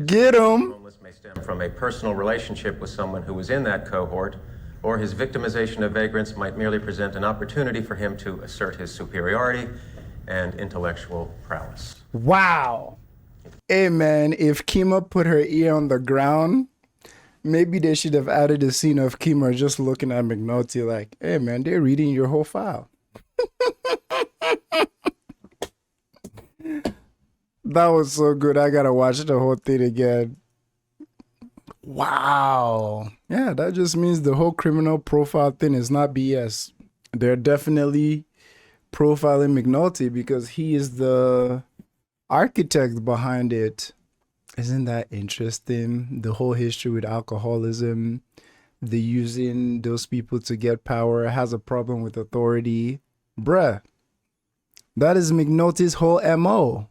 Speaker 1: Get him!
Speaker 10: Homeless may stem from a personal relationship with someone who was in that cohort, or his victimization of vagrants might merely present an opportunity for him to assert his superiority and intellectual prowess.
Speaker 1: Wow. Hey man, if Kima put her ear on the ground, maybe they should have added a scene of Kima just looking at McNulty like, hey man, they're reading your whole file. That was so good. I gotta watch the whole thing again. Wow. Yeah, that just means the whole criminal profile thing is not BS. They're definitely profiling McNulty because he is the architect behind it. Isn't that interesting? The whole history with alcoholism, the using those people to get power, has a problem with authority. Bruh, that is McNulty's whole MO.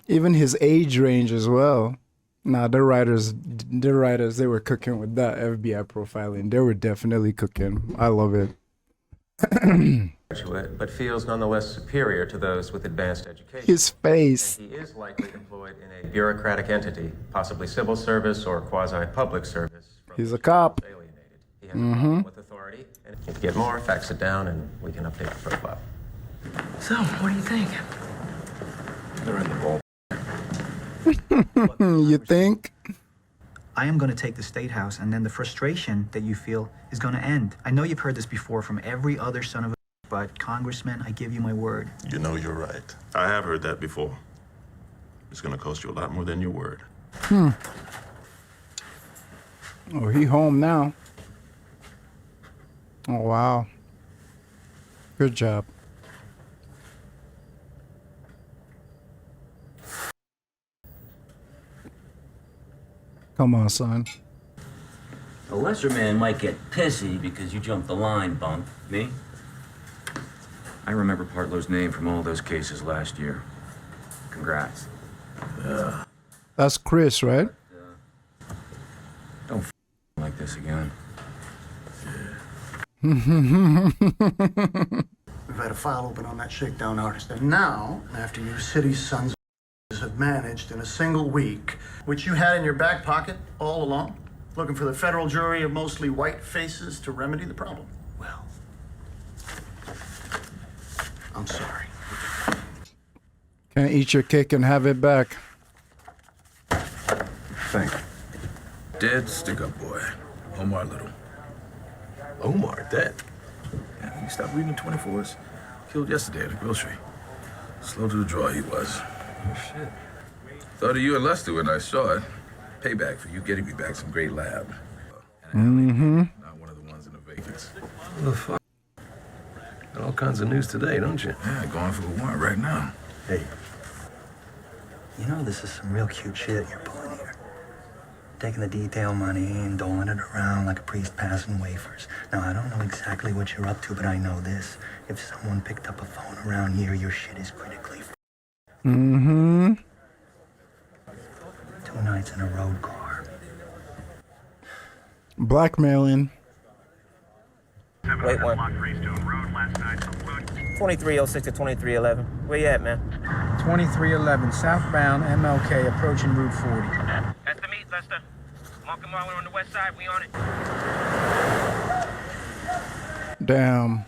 Speaker 1: Even his age range as well. Nah, the writers, they were cooking with that FBI profiling. They were definitely cooking. I love it.
Speaker 10: But feels nonetheless superior to those with advanced education.
Speaker 1: His face.
Speaker 10: And he is likely employed in a bureaucratic entity, possibly civil service or quasi-public service.
Speaker 1: He's a cop.
Speaker 10: He has a problem with authority. And if you get more, fax it down and we can update the profile.
Speaker 6: So, what do you think?
Speaker 4: They're in the ball.
Speaker 1: You think?
Speaker 13: I am going to take the State House, and then the frustration that you feel is going to end. I know you've heard this before from every other son of a but Congressman, I give you my word.
Speaker 12: You know you're right. I have heard that before. It's going to cost you a lot more than your word.
Speaker 1: Oh, he home now. Oh, wow. Good job. Come on, son.
Speaker 15: A lesser man might get pissy because you jumped the line, bump. Me? I remember Partlow's name from all those cases last year. Congrats.
Speaker 1: That's Chris, right?
Speaker 15: Don't like this again.
Speaker 24: We've had a file open on that shakedown artist, and now, after you city's sons have managed in a single week, which you had in your back pocket all along, looking for the federal jury of mostly white faces to remedy the problem. Well, I'm sorry.
Speaker 1: Can't eat your cake and have it back.
Speaker 4: Thank you. Dead stick-up boy. Omar Little.
Speaker 19: Omar dead?
Speaker 4: Yeah, he stopped reading the 24s. Killed yesterday at the grocery. Slow to the draw he was.
Speaker 19: Oh, shit.
Speaker 4: Thought of you and Lester when I saw it. Payback for you getting me back some great lab. Not one of the ones in the vacants.
Speaker 19: What the fuck? Got all kinds of news today, don't you?
Speaker 4: Yeah, going for a warrant right now.
Speaker 13: Hey, you know this is some real cute shit you're pulling here. Taking the detail money and doling it around like a priest passing wafers. Now, I don't know exactly what you're up to, but I know this. If someone picked up a phone around here, your shit is critically 2 nights in a road car.
Speaker 1: Blackmailing.
Speaker 5: Wait one. 2306 to 2311. Where you at, man?
Speaker 2: 2311, southbound MLK, approaching Route 40.
Speaker 5: That's the meet, Lester. Mark and Marlon on the west side. We on it.
Speaker 1: Damn.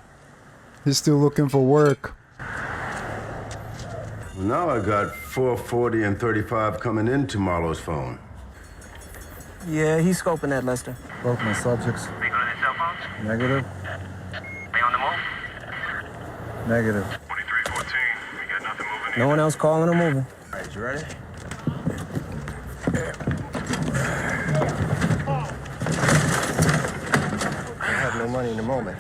Speaker 1: He's still looking for work.
Speaker 16: Well, now I got 440 and 35 coming into Marlowe's phone.
Speaker 5: Yeah, he's scoping that, Lester.
Speaker 2: Both my subjects.
Speaker 5: They go to their cell phones?
Speaker 2: Negative.
Speaker 5: They on the move?
Speaker 2: Negative.
Speaker 5: 2314. We got nothing moving. No one else calling or moving.
Speaker 8: All right, you ready?
Speaker 20: I have no money in the moment,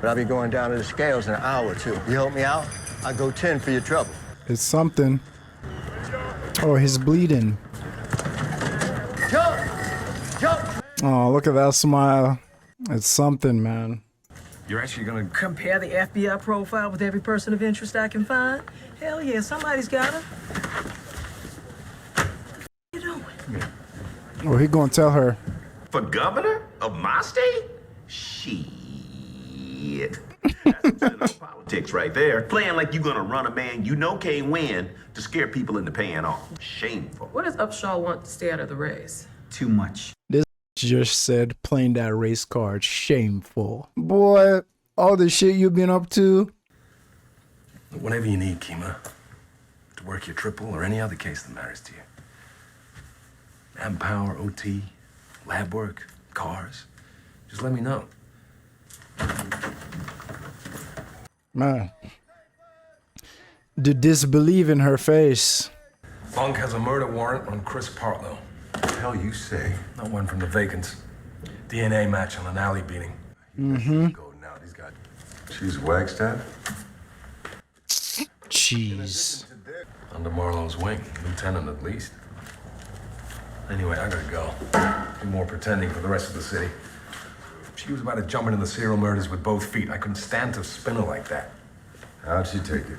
Speaker 20: but I'll be going down to the scales in an hour or two. You help me out, I'll go 10 for your trouble.
Speaker 1: It's something. Oh, he's bleeding.
Speaker 20: Jump! Jump!
Speaker 1: Oh, look at that smile. It's something, man.
Speaker 4: You're actually gonna
Speaker 7: Compare the FBI profile with every person of interest I can find? Hell yeah, somebody's got her. What you doing?
Speaker 1: Oh, he gonna tell her.
Speaker 22: For governor of my state? Shit. That's some politics right there. Playing like you're gonna run a man you know can't win to scare people into paying off. Shameful.
Speaker 25: What does Upshaw want to stay out of the race?
Speaker 2: Too much.
Speaker 1: This just said playing that race card. Shameful. Boy, all the shit you've been up to.
Speaker 4: whatever you need, Kima, to work your triple or any other case that matters to you. Manpower, OT, lab work, cars. Just let me know.
Speaker 1: Man. The disbelief in her face.
Speaker 4: Bunk has a murder warrant on Chris Partlow.
Speaker 16: The hell you say?
Speaker 4: Not one from the vacants. DNA match on an alley beating.
Speaker 1: Mm-hmm.
Speaker 16: She's Wagstaff?
Speaker 1: Jeez.
Speaker 4: Under Marlowe's wing, lieutenant at least. Anyway, I gotta go. No more pretending for the rest of the city. She was about to jump into the serial murders with both feet. I couldn't stand to spin her like that.
Speaker 16: How'd she take it?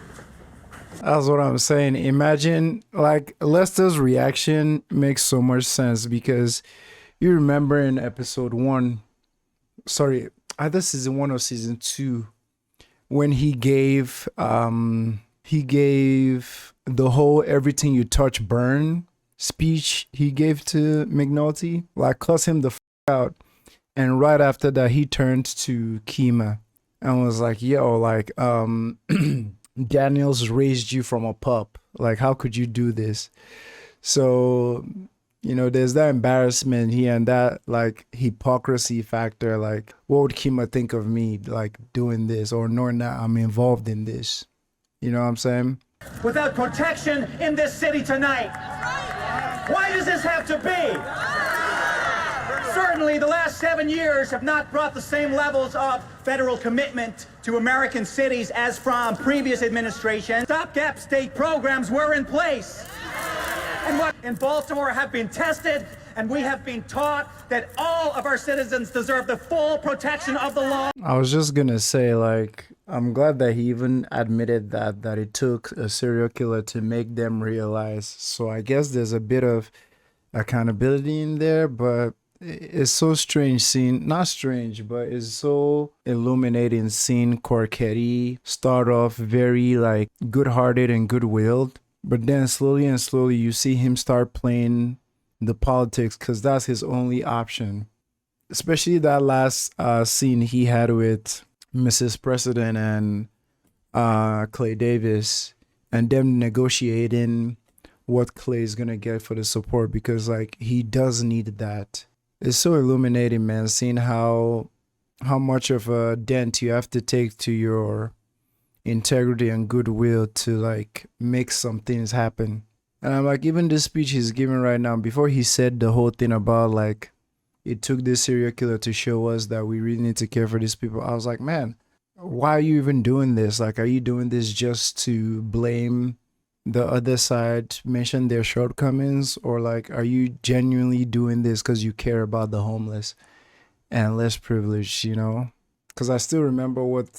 Speaker 1: That's what I'm saying. Imagine, like, Lester's reaction makes so much sense because you remember in episode 1, sorry, either season 1 or season 2, when he gave the whole everything you touch burn speech he gave to McNulty, like, cuss him the f out. And right after that, he turned to Kima and was like, yo, like, Daniels raised you from a pup. Like, how could you do this? So, you know, there's that embarrassment here and that, like, hypocrisy factor. Like, what would Kima think of me, like, doing this or knowing that I'm involved in this? You know what I'm saying?
Speaker 26: Without protection in this city tonight. Why does this have to be? Certainly, the last 7 years have not brought the same levels of federal commitment to American cities as from previous administrations. Stopgap state programs were in place. And what in Baltimore have been tested, and we have been taught that all of our citizens deserve the full protection of the law.
Speaker 1: I was just gonna say, like, I'm glad that he even admitted that it took a serial killer to make them realize. So I guess there's a bit of accountability in there, but it's so strange seeing, not strange, but it's so illuminating seeing Corchetti start off very, like, good-hearted and good-willed, but then slowly and slowly you see him start playing the politics because that's his only option. Especially that last scene he had with Mrs. President and Clay Davis, and them negotiating what Clay is gonna get for the support, because, like, he does need that. It's so illuminating, man, seeing how much of a dent you have to take to your integrity and goodwill to, like, make some things happen. And I'm like, even this speech he's giving right now, before he said the whole thing about, like, it took this serial killer to show us that we really need to care for these people, I was like, man, why are you even doing this? Like, are you doing this just to blame the other side, mention their shortcomings, or, like, are you genuinely doing this because you care about the homeless and less privileged, you know? Because I still remember what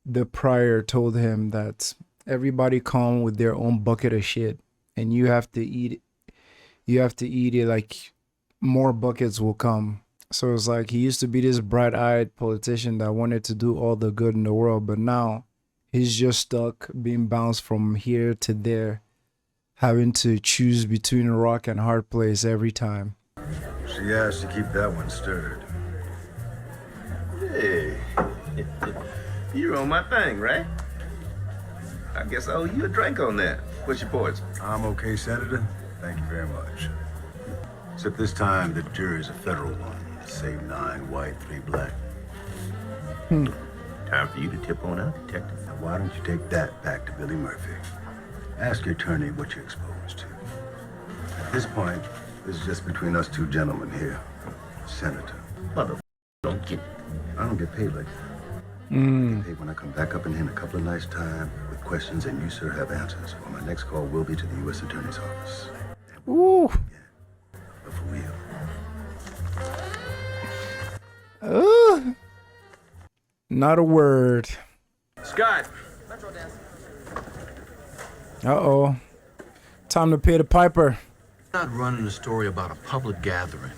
Speaker 1: the prior told him, that everybody come with their own bucket of shit and you have to eat it, like, more buckets will come. So it's like he used to be this bright-eyed politician that wanted to do all the good in the world, but now he's just stuck being bounced from here to there, having to choose between a rock and hard place every time.
Speaker 16: She asked to keep that one stirred.
Speaker 22: Hey, you're on my thing, right? I guess I owe you a drink on that. What's your poison?
Speaker 16: I'm okay, Senator. Thank you very much. Except this time, the jury's a federal one. Save 9 white, 3 black.
Speaker 22: Time for you to tip on out, detective.
Speaker 16: Now, why don't you take that back to Billy Murphy? Ask your attorney what you're exposed to. At this point, this is just between us two gentlemen here. Senator.
Speaker 22: Mother, don't get...
Speaker 16: I don't get paid like that. I get paid when I come back up in here in a couple of nights' time with questions and you, sir, have answers. Or my next call will be to the U.S. Attorney's Office.
Speaker 1: Ooh.
Speaker 16: But for real.
Speaker 1: Not a word.
Speaker 19: Scott.
Speaker 1: Uh-oh. Time to pay the piper.
Speaker 17: Not running a story about a public gathering.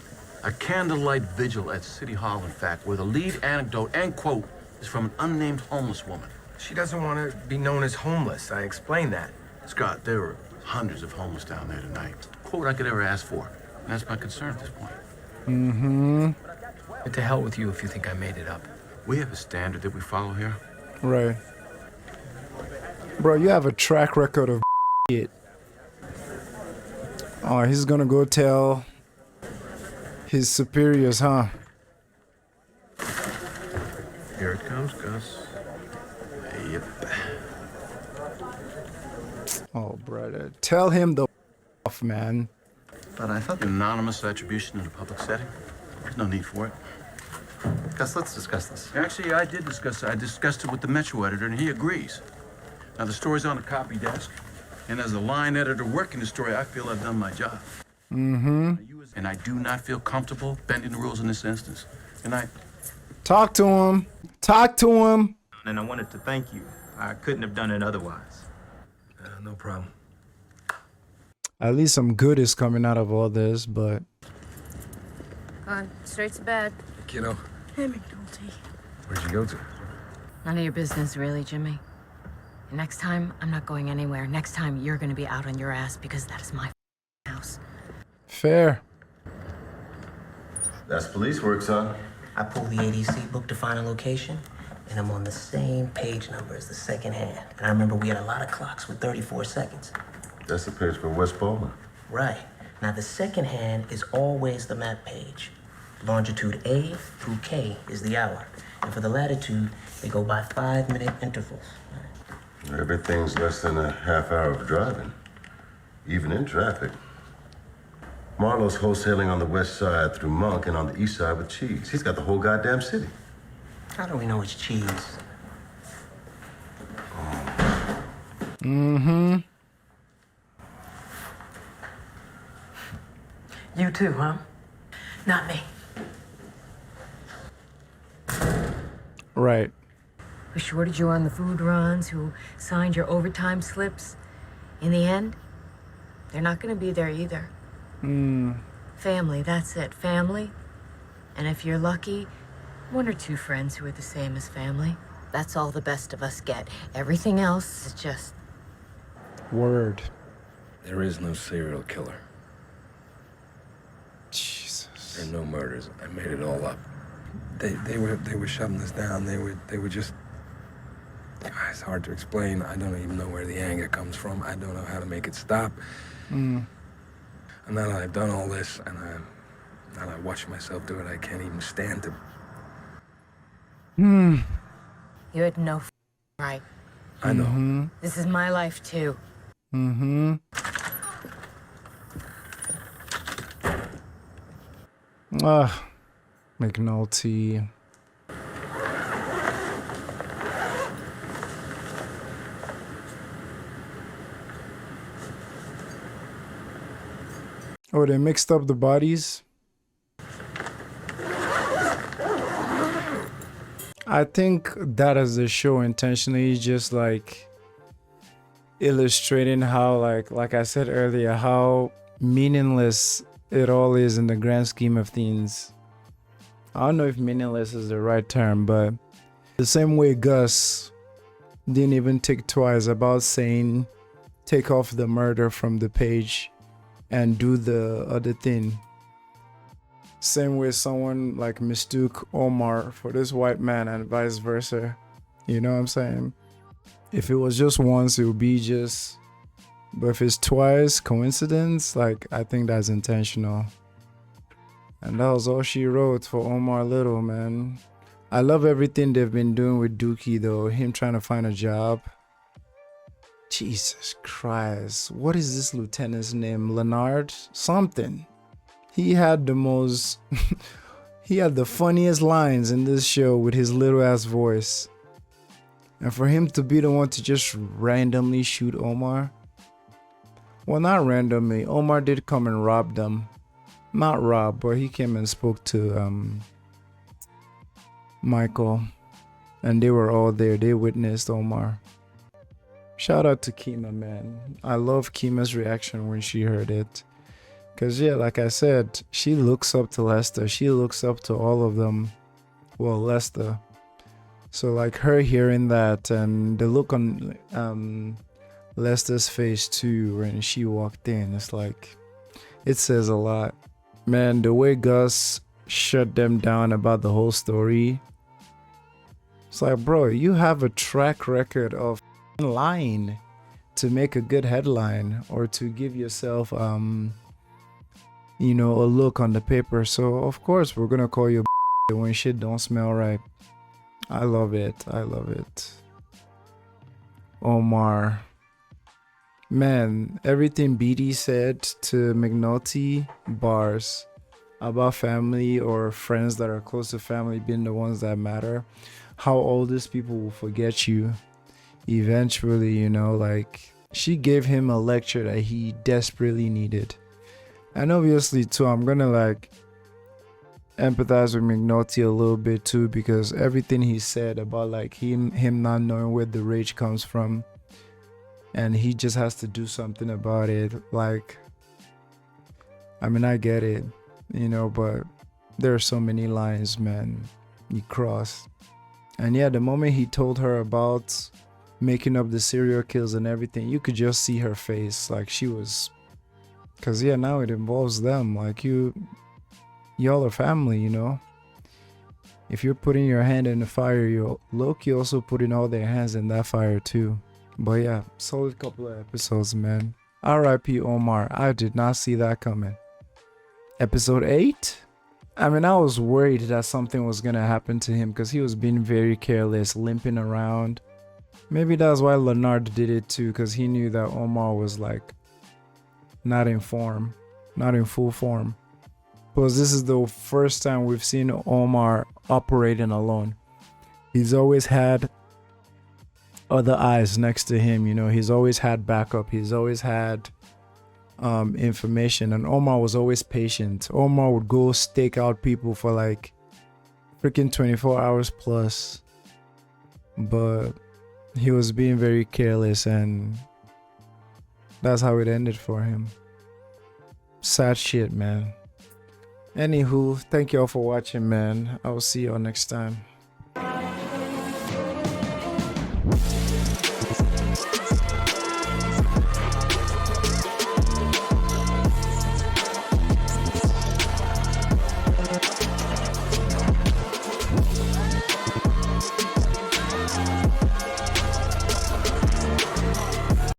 Speaker 17: A candlelight vigil at City Hall, in fact, where the lead anecdote and quote is from an unnamed homeless woman.
Speaker 6: She doesn't want to be known as homeless. I explained that.
Speaker 17: Scott, there were hundreds of homeless down there tonight. Quote I could ever ask for. And that's my concern at this point.
Speaker 6: But to hell with you if you think I made it up.
Speaker 17: We have a standard that we follow here.
Speaker 1: Right. Bro, you have a track record of shit. Oh, he's gonna go tell his superiors, huh?
Speaker 17: Here it comes, Gus. Yep.
Speaker 1: Oh, brother. Tell him the off, man.
Speaker 17: But I thought anonymous attribution in a public setting. There's no need for it.
Speaker 6: Gus, let's discuss this.
Speaker 17: Actually, I did discuss it. I discussed it with the Metro editor, and he agrees. Now, the story's on the copy desk, and as a line editor working the story, I feel I've done my job. And I do not feel comfortable bending the rules in this instance. And I...
Speaker 1: Talk to him. Talk to him.
Speaker 3: And I wanted to thank you. I couldn't have done it otherwise.
Speaker 6: No problem.
Speaker 1: At least some good is coming out of all this, but...
Speaker 9: On, straight to bed.
Speaker 6: Kiddo,
Speaker 9: Hey, McNulty.
Speaker 6: where'd you go to?
Speaker 9: None of your business, really, Jimmy. Next time, I'm not going anywhere. Next time, you're gonna be out on your ass because that is my house.
Speaker 1: Fair.
Speaker 16: That's police work, son.
Speaker 6: I pulled the ADC book to find a location, and I'm on the same page number as the second hand. And I remember we had a lot of clocks with 34 seconds.
Speaker 16: That's the page for West Baltimore.
Speaker 6: Right. Now, the second hand is always the map page. Longitude A through K is the hour. And for the latitude, they go by 5-minute intervals.
Speaker 16: Everything's less than a half hour of driving, even in traffic. Marlowe's wholesaling on the west side through Monk and on the east side with cheese. He's got the whole goddamn city.
Speaker 6: How do we know it's cheese? You too, huh? Not me.
Speaker 1: Right.
Speaker 9: Who shorted you on the food runs, who signed your overtime slips. In the end, they're not gonna be there either. Family, that's it, family. And if you're lucky, 1 or 2 friends who are the same as family. That's all the best of us get. Everything else is just...
Speaker 1: Word.
Speaker 8: There is no serial killer.
Speaker 1: Jesus.
Speaker 8: There are no murders. I made it all up. They were shoving us down. They were just... It's hard to explain. I don't even know where the anger comes from. I don't know how to make it stop. And now that I've done all this, and now that I watch myself do it, I can't even stand to...
Speaker 9: You had no right.
Speaker 8: I know.
Speaker 9: This is my life, too.
Speaker 1: McNulty. Oh, they mixed up the bodies? I think that is the show intentionally just like illustrating how like I said earlier, how meaningless it all is in the grand scheme of things. I don't know if meaningless is the right term, but the same way Gus didn't even think twice about saying take off the murder from the page and do the other thing. Same way someone like mistook Omar for this white man and vice versa. You know what I'm saying? If it was just once, it would be just, but if it's twice, coincidence, like I think that's intentional. And that was all she wrote for Omar Little, man. I love everything they've been doing with Dookie though, him trying to find a job. Jesus Christ, what is this lieutenant's name? Leonard? Something. He had the most, he had the funniest lines in this show with his little ass voice. And for him to be the one to just randomly shoot Omar. Well, not randomly. Omar did come and rob them. Not rob, but he came and spoke to Michael. And they were all there. They witnessed Omar. Shout out to Kima, man. I love Kima's reaction when she heard it. Because, yeah, like I said, she looks up to Lester. She looks up to all of them. Well, Lester. So, like, her hearing that and the look on Lester's face, too, when she walked in, it's like, it says a lot. Man, the way Gus shut them down about the whole story. It's like, bro, you have a track record of lying to make a good headline or to give yourself you know, a look on the paper. So of course we're gonna call you when shit don't smell right. I love it. I love it. Omar, man, everything BD said to McNulty, bars about family or friends that are close to family being the ones that matter, how all these people will forget you eventually, you know. Like, she gave him a lecture that he desperately needed. And obviously too, I'm gonna like empathize with McNulty a little bit too, because everything he said about like him not knowing where the rage comes from and he just has to do something about it. Like, I mean, I get it, you know, but there are so many lines, man, he crossed. And yeah, the moment he told her about making up the serial kills and everything, you could just see her face, like she was, because yeah, now it involves them. Like, y'all are family, you know. If you're putting your hand in the fire, you're low-key also putting all their hands in that fire too. But yeah, solid couple of episodes, man. R.I.P. Omar. I did not see that coming. Episode 8? I mean, I was worried that something was gonna happen to him because he was being very careless, limping around. Maybe that's why Leonard did it too, because he knew that Omar was like not in form, not in full form. Because this is the first time we've seen Omar operating alone. He's always had other eyes next to him, you know. He's always had backup. He's always had information, and Omar was always patient. Omar would go stake out people for like freaking 24 hours plus, but he was being very careless, and that's how it ended for him. Sad shit, man. Anywho, thank y'all for watching, man. I will see y'all next time.